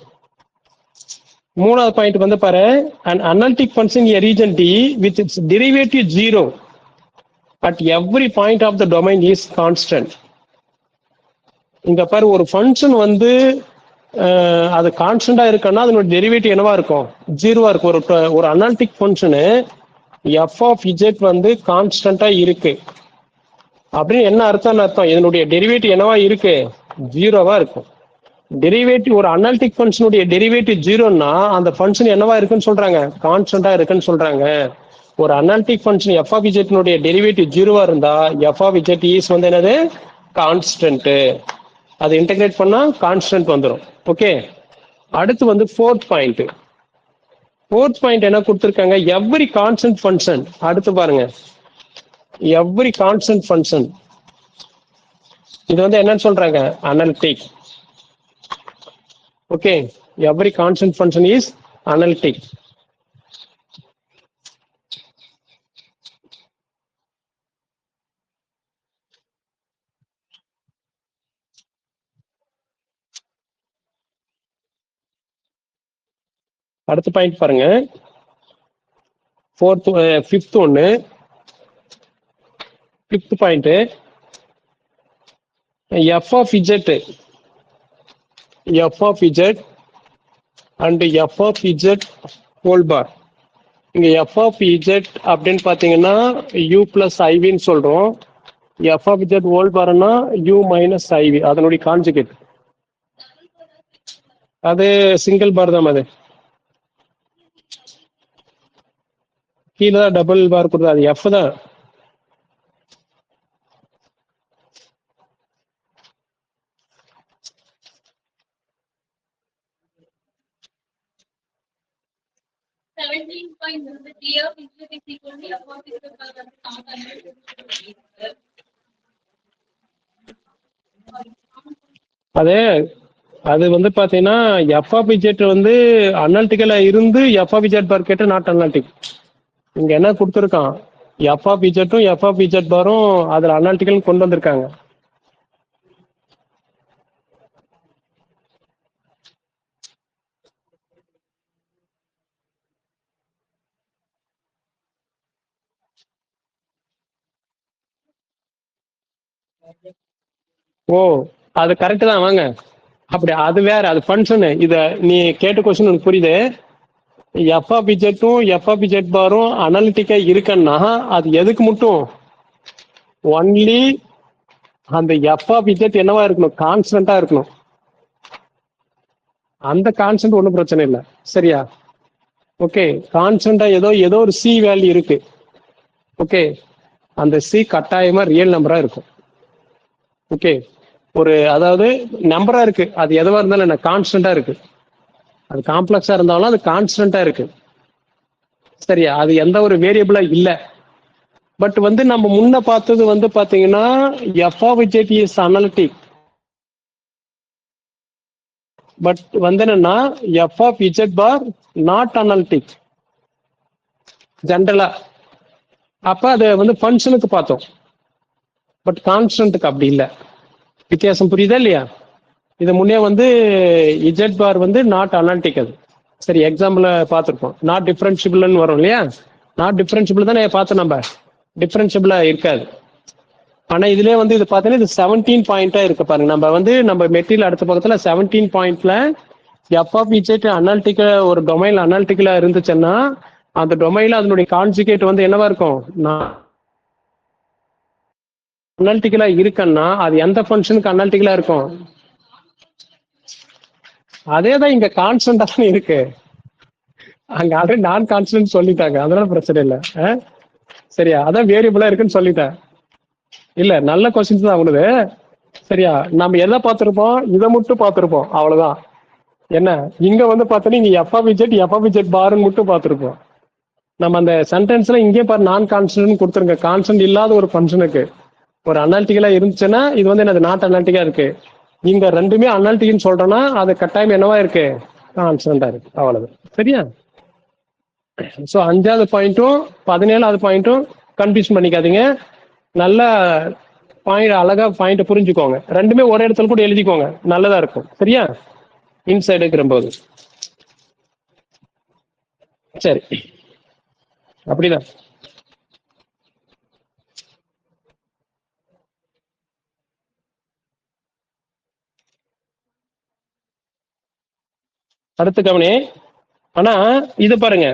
A: வந்து பாரு, an analytic function in a region D with its derivative 0 at every point of the domain is constant. இங்க பாரு ஒரு ஃபங்க்ஷன் வந்து அது கான்ஸ்டன்டா இருக்குன்னா அதனோட டெரிவேட்டிவ் என்னவா இருக்கும்? ஜீரோவா இருக்கும். ஒரு analytic function f of z வந்து கான்ஸ்டன்டா இருக்கு அப்படின்னு என்ன அர்த்தம்னு அர்த்தம்? இதனுடைய டெரிவேட்டிவ் என்னவா இருக்கு? ஜீரோவா இருக்கும். டெரிவேட்டிவ் ஒரு அனாலிட்டிக் ஃபங்க்ஷனுடைய டெரிவேட்டிவ் ஜீரோன்னா அந்த ஃபங்க்ஷன் என்னவா இருக்குன்னு சொல்றாங்க? கான்ஸ்டன்டா இருக்குன்னு சொல்றாங்க. ஒரு அனாலிட்டிக் ஃபங்க்ஷன் எஃப் ஆஃப் இஜெட்னுடைய டெரிவேட்டிவ் ஜீரோவா இருந்தா எஃப் ஆஃப் இஜெட் இஸ் வந்து என்னது? கான்ஸ்டன்ட். அதை இன்டகிரேட் பண்ணா கான்ஸ்டன்ட் வந்துடும். ஓகே, அடுத்து வந்து ஃபோர்த் பாயிண்ட். ஃபோர்த் பாயிண்ட் என்ன கொடுத்துருக்காங்க? Every constant function. அடுத்து பாருங்க, எவ்ரி கான்ஸ்டன்ட் ஃபங்க்ஷன் இது வந்து என்னன்னு சொல்றாங்க? Analytic. Okay, every constant function is analytic. அடுத்த பாயிண்ட் பாருங்க, ஃபிஃப்த் ஒன்னு. Fifth point, f of z and f of z whole bar. இங்க எஃப் ஆஃப் இஜெட் அப்படின்னு பாத்தீங்கன்னா யூ பிளஸ் ஐவின்னு சொல்றோம். எஃப் ஆஃப் இஜெட் ஹோல் பார்னா யூ மைனஸ் ஐவி, அதனுடைய கான்ஜுகேட். அது சிங்கிள் பார் தான். அது கீழே தான் டபுள் பார் கொடுத்தா அது எஃப் தான். அது அது வந்து பாத்தீங்கன்னா எஃப் ஆஃப் இஜெட் வந்து அனாலிட்டிக்கலா இருந்து எஃப் ஆஃப் இஜெட் பார் கேட்டு நாட் அனாலிட்டிக். இங்க என்ன கொடுத்துருக்கான்? எஃப் ஆஃப் இஜெட்டும் எஃப் ஆஃப் இஜெட் பாரும் அதுல அனாலிட்டிக்கல் கொண்டு வந்திருக்காங்க. ஓ, அது கரெக்ட் தான். வாங்க, அப்படி அது வேற, அது ஃபங்க்ஷன். இத நீ கேட்ட கொஸ்டின் உனக்கு புரியுது. எஃப் ஆஃப் இஜெட்டும் எஃப் ஆஃப் இஜெட் பாரும் அனாலிட்டிக்கா இருக்குன்னா அது எதுக்கு மட்டும்? ஒன்லி அந்த எஃப் ஆஃப் இஜெட் என்னவா இருக்கணும்? கான்ஸ்டன்டா இருக்கணும். அந்த கான்ஸ்டன்ட் ஒன்றும் பிரச்சனை இல்லை. சரியா? ஓகே, கான்ஸ்டன்டா ஏதோ ஒரு சி வேல்யூ இருக்கு. ஓகே, அந்த சி கட்டாயமா ரியல் நம்பரா இருக்கும். ஓகே, ஒரு அதாவது நம்பரா இருக்கு, அது எதுவா இருந்தாலும் என்ன, கான்ஸ்டன்டா இருக்கு. அது காம்ப்ளெக்ஸா இருந்தாலும் அது கான்ஸ்டன்டா இருக்கு. சரியா? அது எந்த ஒரு வேரியபிளா இல்ல. பட் வந்து நம்ம முன்ன பார்த்தது வந்து பாத்தீங்கன்னா f of z is analytic. But வந்து என்னன்னா f of z bar not analytic ஜென்ரலா. அப்ப அது வந்து ஃபங்க்ஷனுக்கு பார்த்தோம், பட் கான்ஸ்டன்ட்டுக்கு அப்படி இல்லை. வித்தியாசம் புரியுதா இல்லையா? இது முன்னே வந்து இஜெட் பார் வந்து நாட் அனாலிட்டிக். அது சரி, எக்ஸாம்பிள் பார்த்துருப்போம். நாட் டிஃபரன்ஷியபிள்னு வரும் இல்லையா? நாட் டிஃபரன்ஷியபிள் தானே பார்த்தோம் நம்ம, டிஃபரன்ஷியபிளா இருக்காது. ஆனா இதுலயே வந்து இது பார்த்தீங்கன்னா இது 17 பாயிண்டா இருக்கு பாருங்க. நம்ம மெட்டீரியல் அடுத்த பக்கத்துல 17 பாயிண்ட்ல எஃப் ஆஃப் இஜெட் அனாலிட்டிக்கல் ஒரு டொமைன் அனாலிட்டிக்கலா இருந்துச்சுன்னா அந்த டொமைன்ல அதனுடைய கான்ஜுகேட் வந்து என்னவா இருக்கும்? அனாலிட்டிக்கலா இருக்குன்னா அது எந்த ஃபங்க்ஷனுக்கு அனாலிட்டிக்கலா இருக்கும்? அதேதான் இங்க கான்ஸ்டன்டா தான் இருக்கு. அங்க ஆல்ரெடி நான் கான்ஸ்டன்ட் சொல்லிட்டாங்க, அதனால பிரச்சனை இல்லை. சரியா? அதான் வேரியபிளா இருக்குன்னு சொல்லிட்டேன். இல்ல, நல்ல கொஸ்டின்ஸ் தான் அவனுது. சரியா? நம்ம எதை பார்த்திருப்போம்? இதை மட்டும் பார்த்திருப்போம், அவ்வளவுதான். என்ன இங்க வந்து பார்த்தோன்னா இங்க எஃப் ஆஃப் இஜெட் பார்னு மட்டும் பார்த்திருப்போம். நம்ம அந்த சென்டென்ஸ்ல இங்கே பாரு நான் கான்ஸ்டன்ட் கொடுத்துருங்க. கான்ஸ்டன்ட் இல்லாத ஒரு ஃபங்க்ஷனுக்கு ஒரு அனாலிட்டிக்கலா இருந்துச்சுன்னா இது வந்து என்னது? நாட் அனாலிட்டிக்கா இருக்கு. இங்க ரெண்டுமே அனாலிட்டிக்னு சொல்றோம்னா அது கட்டாயம் என்னவா இருக்கு? கான்ஸ்டன்டா இருக்கு. அவ்வளவு. சரியா? ஸோ 5வது பாயிண்ட்டும் 17வது பாயிண்ட்டும் கன்ஃபியூஸ் பண்ணிக்காதீங்க. நல்ல பாயிண்ட், அழகா பாயிண்ட் புரிஞ்சுக்கோங்க. ரெண்டுமே ஒரே இடத்துல கூட எழுதிக்கோங்க, நல்லதா இருக்கும். சரியா? இன்சைடு இருக்கிறபோது. சரி, அப்படிதான். அடுத்து கவனி. ஆனா இது பாருங்க,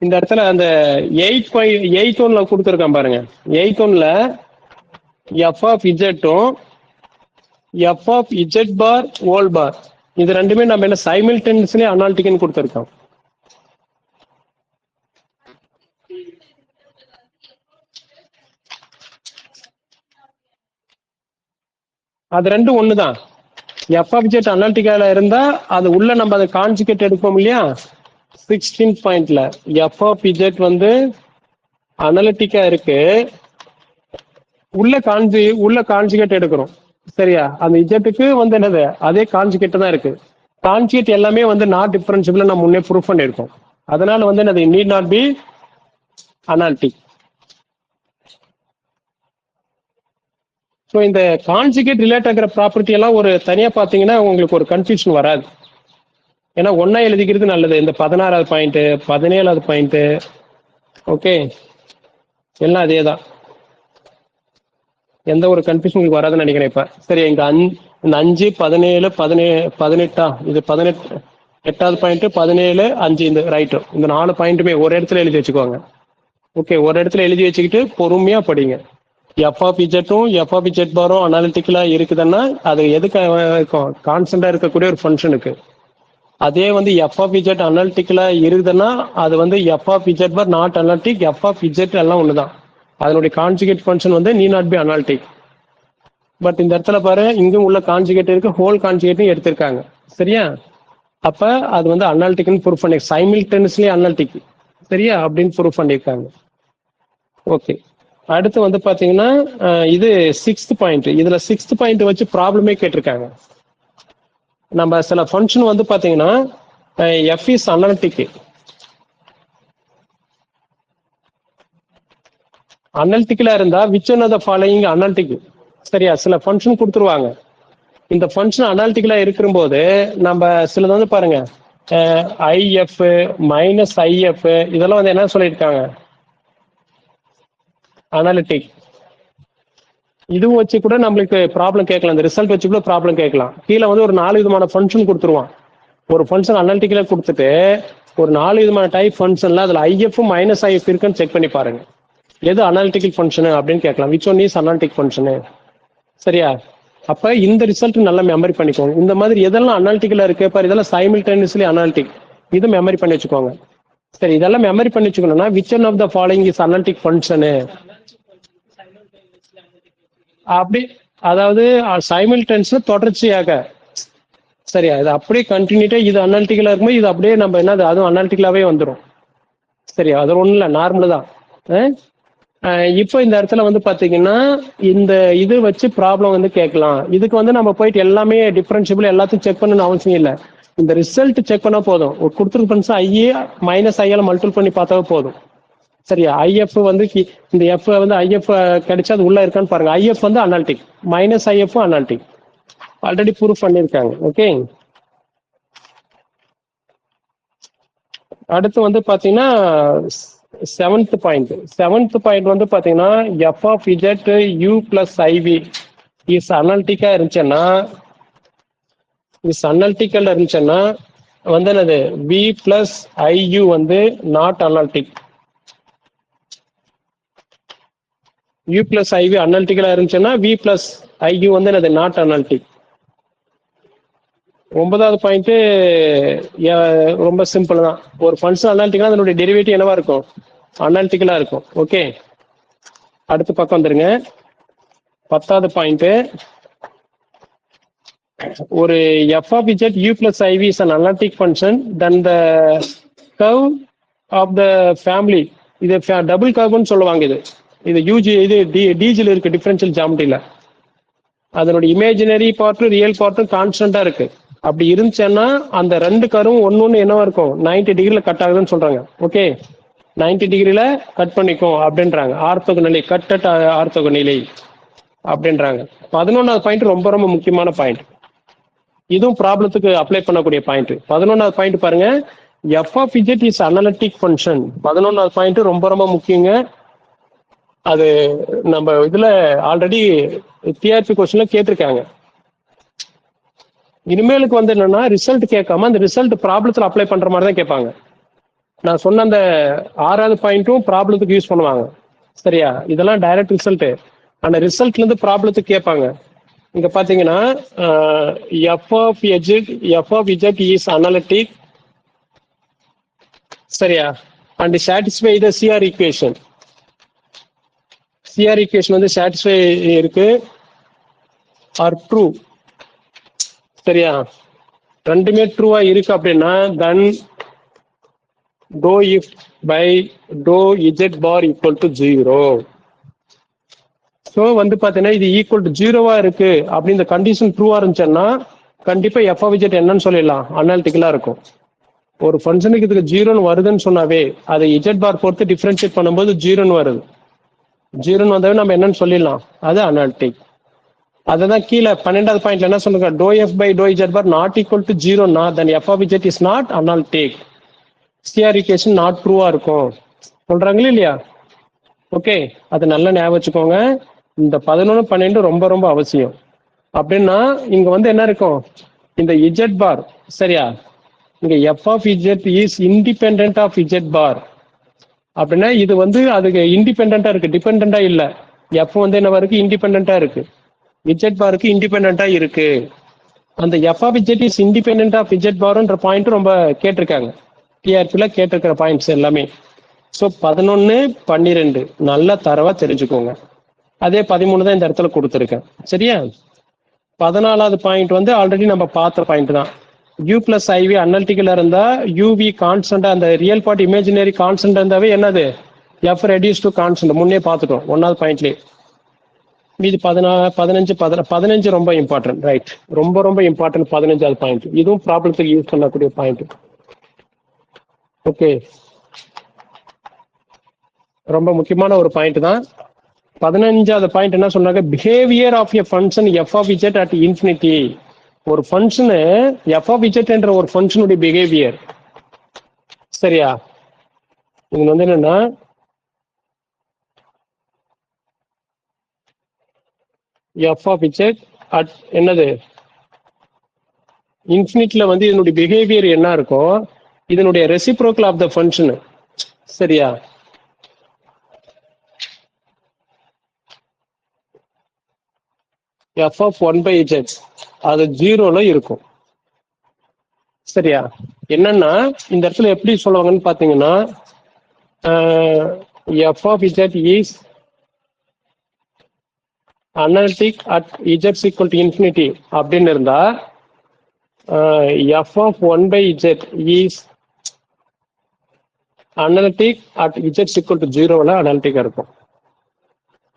A: இந்த இடத்துல அந்த 8.8 கொடுத்துருக்கான் பாருங்க. 8.1ல எஃப் ஆஃப் இஜெட்டும் f of z bar whole bar இது ரெண்டுமே நம்ம என்ன சைமில்டேனியஸ்லி அனாலிட்டிக்னு கொடுத்துருக்கோம். அது ரெண்டும் ஒண்ணுதான். எஃப் ஆஃப் இஜெட் அனாலிட்டிக்கால இருந்தா அது உள்ள நம்ம அதை கான்ஜுகேட் எடுப்போம் இல்லையா. 16 பாயிண்ட்ல எஃப் ஆஃப் இஜெட் வந்து அனாலிட்டிக்கா இருக்கு, உள்ள கான்ஜுகேட் எடுக்கிறோம். சரியா, அந்த இஜெட்டுக்கு வந்து என்னது அதே கான்ஜுகேட் தான் இருக்கு. கான்ஜுகேட் எல்லாமே வந்து நாட் டிஃபரன்சிபிள் நம்ம முன்னே ப்ரூஃப் பண்ணியிருக்கோம். அதனால வந்து என்னது need not be analytic. So இந்த கான்ஜுகேட் ரிலேட் ஆகிற ப்ராப்பர்ட்டி எல்லாம் ஒரு தனியா பார்த்தீங்கன்னா உங்களுக்கு ஒரு கன்ஃபியூஷன் வராது. ஏன்னா ஒன்னா எழுதிக்கிறது நல்லது. இந்த 16வது பாயிண்ட் 17வது பாயிண்ட் ஓகே எல்லாம் அதே தான், எந்த ஒரு கன்ஃபியூஷன் வராதுன்னு நினைக்கிறேன். இப்ப சரி, இந்த 5 17 18 இது 8வது பாயிண்ட் 17 5 இந்த ரைட்டு, இந்த 4 பாயிண்ட்டுமே ஒரு இடத்துல எழுதி வச்சுக்கோங்க. ஓகே, ஒரு இடத்துல எழுதி வச்சுக்கிட்டு பொறுமையா படிங்க. எஃப் ஆஃப் இஜெட்டும் எஃப் ஆஃப் இஜெட் பாரும் அனாலிட்டிக்கலா இருக்குதுன்னா அது எதுக்கு இருக்கும், கான்ஸ்டன்டா இருக்கக்கூடிய ஒரு ஃபங்க்ஷனுக்கு. அதே வந்து எஃப் ஆஃப் இஜெட் அனாலிட்டிக்கலா இருக்குதுன்னா அது வந்து f of z bar not analytic, f of z எல்லாம் ஒண்ணுதான். அதனுடைய கான்ஜுகேட் ஃபங்க்ஷன் வந்து நீ நாட் பி அனாலிட்டிக். பட் இந்த இடத்துல பாரு, இங்கும் உள்ள கான்ஜுகேட் இருக்கு, ஹோல் கான்ஜுகேட்டும் எடுத்திருக்காங்க. சரியா, அப்ப அது வந்து அனாலிட்டிக்னு ப்ரூஃப் பண்ணி சைமில்டேனியஸ்லி அனாலிட்டிக் சரியா அப்படின்னு ப்ரூஃப் பண்ணியிருக்காங்க. ஓகே, அடுத்து வந்து பாத்தீங்கன்னா இது 6th பாயிண்ட். இதுல 6th பாயிண்ட் வச்சு ப்ராப்ளமே கேட்டிருக்காங்க. நம்ம சில ஃபங்க்ஷன் வந்து பாத்தீங்கன்னா எஃப் இஸ் அனாலிட்டிக், அனாலிட்டிக்கலா இருந்தா which one of the following analytic. சரியா, சில ஃபங்க்ஷன் கொடுத்துருவாங்க. இந்த ஃபங்க்ஷன் அனாலிட்டிக்கலா இருக்கும்போது நம்ம சிலது வந்து பாருங்க ஐஎஃப் மைனஸ் ஐஎஃப் இதெல்லாம் வந்து என்ன சொல்லியிருக்காங்க அனாலிட்டிக். இதுவும் வச்சு கூட நம்மளுக்கு ப்ராப்ளம் கேட்கலாம், இந்த ரிசல்ட் வச்சு கூட ப்ராப்ளம் கேட்கலாம். கீழே வந்து ஒரு 4 விதமான ஃபங்க்ஷன் கொடுத்துருவான். ஒரு ஃபங்க்ஷன் அனாலிட்டிக்கலா கொடுத்துட்டு ஒரு 4 விதமான டைப் ஃபங்க்ஷன்ல அதுல ஐஎஃப் மைனஸ் ஐஎஃப் இருக்குன்னு செக் பண்ணி பாருங்க, எது அனாலிட்டிக்கல் ஃபங்க்ஷனு அப்படின்னு கேட்கலாம். Which one is analytic function. சரியா, அப்ப இந்த ரிசல்ட் நல்லா மெமரி பண்ணிக்கோங்க. இந்த மாதிரி எதெல்லாம் அனாலிட்டிக்கலா இருக்கு பாரு, இதெல்லாம் சைமில்டேனியஸ்லி அனாலிட்டிக், இது மெமரி பண்ணி வச்சுக்கோங்க. சரி, இதெல்லாம் மெமரி பண்ணி வச்சுக்கணும்னா which one of the following is analytic function அப்படி, அதாவது சைமில்டேனியஸ்ல தொடர்ச்சியாக. சரியா, இது அப்படியே கண்டினியூட்டா இது அனாலிட்டிக்கலா இருக்கும்போது இது அப்படியே நம்ம என்னது அதுவும் அனாலிட்டிக்கலாவே வந்துடும். சரியா, அது ஒண்ணும் இல்லை, நார்மல் தான். இப்போ இந்த இடத்துல வந்து பாத்தீங்கன்னா இந்த இது வச்சு ப்ராப்ளம் வந்து கேட்கலாம். இதுக்கு வந்து நம்ம போயிட்டு எல்லாமே டிஃபரன்ஷியபிள் எல்லாத்தையும் செக் பண்ணணும்னு அவசியம் இல்லை. இந்த ரிசல்ட் செக் பண்ணா போதும். ஒரு கொடுத்துருக்கு ஐஏ மைனஸ் ஐயால மல்டிபிள் பண்ணி பார்த்தாவே போதும். சரியா, ஐஎஃப் வந்து இந்த எஃப் வந்து ஐஎஃப் கிடைச்சா அது உள்ள இருக்கான்னு பாருங்க. ஐஎஃப் வந்து analytic, minus i f analytic, already proof பண்ணியிருக்காங்க. ஓகே, அடுத்து வந்து பாத்தீங்கன்னா 7th பாயிண்ட் வந்து பாத்தீங்கன்னா f of z u plus IV is அனாலிட்டிக்கா இருந்துச்சுன்னா வந்து என்னது வி பிளஸ் ஐயூ வந்து not analytic. U plus i v அனாலிட்டிக்கலா இருந்துச்சுன்னா வி பிளஸ் ஐயூ வந்து என்னது நாட் அனாலிட்டிக். 9வது பாயிண்ட் ரொம்ப சிம்பிள் தான். ஒரு ஃபங்க்ஷன் அனாலிட்டிக்கலா அதனுடைய டெரிவேட்டிவ் என்னவா இருக்கும், அனாலிட்டிக்கலா இருக்கும். ஓகே, அடுத்த பக்கம் வந்துருங்க. 10வது பாயிண்ட், ஒரு f of z u plus IV is an analytic function then the curve of the family, இது டபுள் கர்வ்னு சொல்லுவாங்க. இது யூஜி இது டிஜில இருக்கு, டிஃபரன்ஷியல் ஜாமெட்ரியில அதனுடைய இமேஜினரி பார்ட்டும் ரியல் பார்ட்டும் கான்ஸ்டன்டா இருக்கு. அப்படி இருந்துச்சுன்னா அந்த ரெண்டு கரும் ஒன்னு என்னவா இருக்கும் 90 டிகிரில கட் ஆகுதுன்னு சொல்றாங்க. ஓகே, 90 டிகிரில கட் பண்ணிக்கும் அப்படின்றாங்க. ஆர்த்தோகனலி, கட் அட் ஆர்த்தோகனலி அப்படின்றாங்க. 11வது பாயிண்ட் ரொம்ப ரொம்ப முக்கியமான பாயிண்ட், இதுவும் ப்ராப்ளத்துக்கு அப்ளை பண்ணக்கூடிய பாயிண்ட். 11வது பாயிண்ட் பாருங்க, f of z is analytic function. 11வது பாயிண்ட் ரொம்ப ரொம்ப முக்கியங்க. அது நம்ம இதுல ஆல்ரெடி டிஆர்பி கொஸ்டின்ல கேட்டிருக்காங்க. இனிமேலுக்கு வந்து என்னன்னா ரிசல்ட் கேட்காம அந்த ரிசல்ட் ப்ராப்ளத்தில் அப்ளை பண்ற மாதிரி தான் கேட்பாங்க. நான் சொன்ன அந்த 6வது பாயிண்ட்டும் ப்ராப்ளத்துக்கு யூஸ் பண்ணுவாங்க. சரியா? இதெல்லாம் டைரக்ட் ரிசல்ட். அந்த ரிசல்ட்ல இருந்து ப்ராப்ளத்துக்கு கேட்பாங்க. இங்க பாத்தீங்கன்னா f of z is analytic. சரியா? And satisfy the CR equation. CR equation வந்து சாட்டிஸ்ஃபை இருக்கு ஆர் ட்ரூ. சரியா? ரெண்டுமே ட்ரூவா இருக்கு அப்படின்னா தென் டோ இஃப் பை டோ z bar equal to 0. So வந்து பாத்தீங்கன்னா இது ஈக்குவல் டு 0வா இருக்கு அப்படி இந்த கண்டிஷன் ட்ரூவா இருந்துச்சுன்னா கண்டிப்பா எஃப் ஆஃப் இஜெட் என்னன்னு சொல்லிடலாம், அனாலிட்டிக்கலா இருக்கும். ஒரு ஃபங்க்ஷனுக்கு இதுக்கு 0ன்னு வருதுன்னு சொன்னாவே அதை இஜெட் பார் பொறுத்து டிஃபரன்ஷியேட் பண்ணும்போது 0ன்னு வருது. 0ன்னு வந்தாவே நம்ம என்னன்னு சொல்லிடலாம், அது அனாலிட்டிக். அதுதான் கீழே 12வது பாயிண்ட்ல என்ன சொல்லுங்க, டோ எஃப் பை டோ z bar not equal to 0னா then f of z is not analytic. CR equation not ட்ரூவா இருக்கும் சொல்றாங்களே இல்லையா? ஓகே, அது நல்லா ஞாபகம் வச்சுக்கோங்க. இந்த 11 12 ரொம்ப ரொம்ப அவசியம். அப்படின்னா இங்க வந்து என்ன இருக்கும், இந்த இஜெட் பார். சரியா? இங்க f of z is independent of z bar அப்படின்னா இது வந்து அதுக்கு இண்டிபெண்டா இருக்கு, டிபெண்டா இல்ல. எஃப் வந்து என்ன இருக்கு, இண்டிபெண்டா இருக்கு. இஜெட் பாருக்கு இண்டிபெண்டா இருக்கு. அந்த f of z is independent of z பார்ன்ற பாயிண்ட் ரொம்ப கேட்டிருக்காங்க. டிஆர்பில கேட்டிருக்கிற பாயிண்ட்ஸ் எல்லாமே. ஸோ 11 12 நல்லா தரவா தெரிஞ்சுக்கோங்க. அதே 13 தான் இந்த இடத்துல கொடுத்துருக்கேன். சரியா? 14வது பாயிண்ட் வந்து ஆல்ரெடி நம்ம பார்த்த பாயிண்ட் தான். யூ பிளஸ் ஐவி அனலிட்டிக்கல் இருந்தா யூவி கான்ஸ்டன்டா அந்த ரியல் பார்ட் இமேஜினரி கான்ஸ்டன்ட் இருந்தாவே என்னது, எஃப் ரெடியூஸ் டு கான்ஸ்டன்ட். முன்னே பார்த்துட்டோம் 1வது பாயிண்ட்லேயே. மீது 15 ரொம்ப இம்பார்ட்டன்ட். ரைட், ரொம்ப ரொம்ப இம்பார்ட்டன்ட் 15வது பாயிண்ட். இதுவும் ப்ராப்ளத்துக்கு யூஸ் பண்ணக்கூடிய பாயிண்ட். ஓகே, ரொம்ப முக்கியமான ஒரு பாயிண்ட் தான். 15வது பாயிண்ட் என்ன சொன்னாங்க, behaviour of a function f of z at infinity. ஒரு ஃபங்க்ஷனு எஃப் ஆஃப் இஜெட் என்ற ஒரு ஃபங்க்ஷனுடைய பிஹேவியர். சரியா? இது வந்து என்னன்னா எஃப் ஆஃப் இஜெட் அட் என்னது இன்ஃபினிட்ல வந்து இதனுடைய பிஹேவியர் என்ன இருக்கும், இதனுடைய ரெசிப்ரோக்கல் ஆஃப் த ஃபங்க்ஷன். சரியா? எஃப் ஆஃப் 1/z அது 0ல இருக்கும். சரியா? என்னன்னா இந்த இடத்துல எப்படி சொல்லுவாங்கன்னு பாத்தீங்கன்னா f of z is analytic at z equal to infinity அப்படின்னு இருந்தா f of 1/z is analytic at z equal to 0ல அனாலிட்டிக்கா இருக்கும்.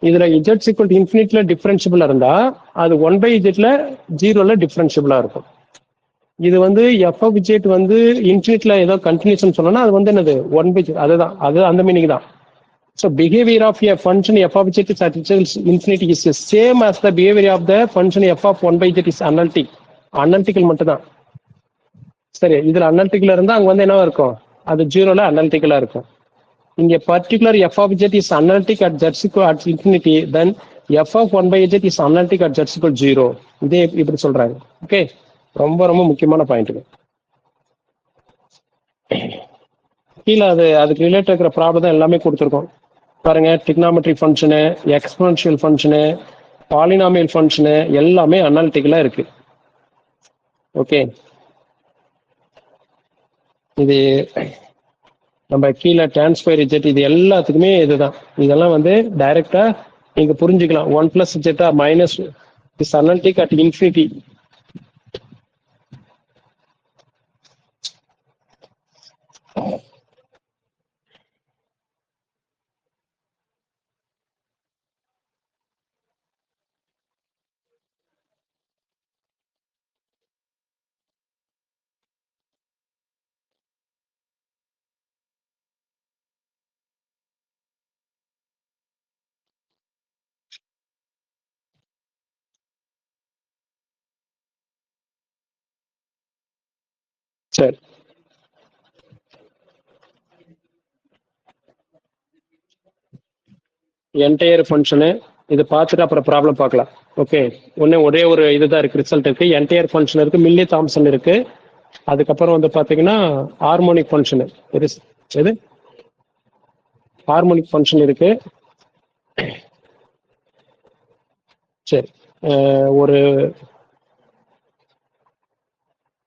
A: இதுல இஜெட் ஈக்குவல் டு இன்ஃபினிட்ல டிஃபரன்ஷியபிளா இருந்தா அது 1/zல 0ல டிஃபரன்ஷியபிளா இருக்கும். இது வந்து எஃப் ஆஃப் இஜெட் வந்து இன்ஃபினிட்ல ஏதோ கண்டினியூஷன் சொன்னா அது வந்து என்னது 1/z. அதுதான், அது அந்த மீனிங் தான். So behavior of a function f of z is at infinity is the same as the behavior of the function f of 1/z is analytic. Analytical மட்டும் தான். சரி, இதுல அனாலிட்டிக்கல் இருந்தா அங்க வந்து என்னவா இருக்கும், அது 0ல அனாலிட்டிக்கலா இருக்கும். இங்க particular f of z is analytic at z equal at infinity, then f of 1/z is analytic at z equal 0. இதே இப்படி சொல்றாங்க. ஓகே, ரொம்ப ரொம்ப முக்கியமான பாயிண்ட். கீழே அதுக்கு ரிலேட்டட் இருக்கிற ப்ராப்ளம் தான் எல்லாமே கொடுத்துருக்கோம் பாருங்க. Trigonometry function, exponential function, polynomial function எல்லாமே அனாலிட்டிக்கலா இருக்கு. ஓகே, இது நம்ம கீழே டிரான்ஸ்பர் இஜெட் இது எல்லாத்துக்குமே இதுதான். இதெல்லாம் வந்து டைரக்டா நீங்க புரிஞ்சுக்கலாம். 1 + z minus is analytic at infinity. சரி, என்டையர் ஃபங்க்ஷனு இது பார்த்துட்டு அப்புறம் ப்ராப்ளம் பார்க்கலாம். ஓகே, ஒரே ஒரு இதுதான் இருக்கு, ரிசல்ட் இருக்கு. என்டையர் ஃபங்க்ஷன் இருக்கு, மில்லி தாம்சன் இருக்கு. அதுக்கப்புறம் வந்து பாத்தீங்கன்னா ஹார்மோனிக் ஃபங்க்ஷன் எது ஹார்மோனிக் ஃபங்க்ஷன் இருக்கு. சரி, ஒரு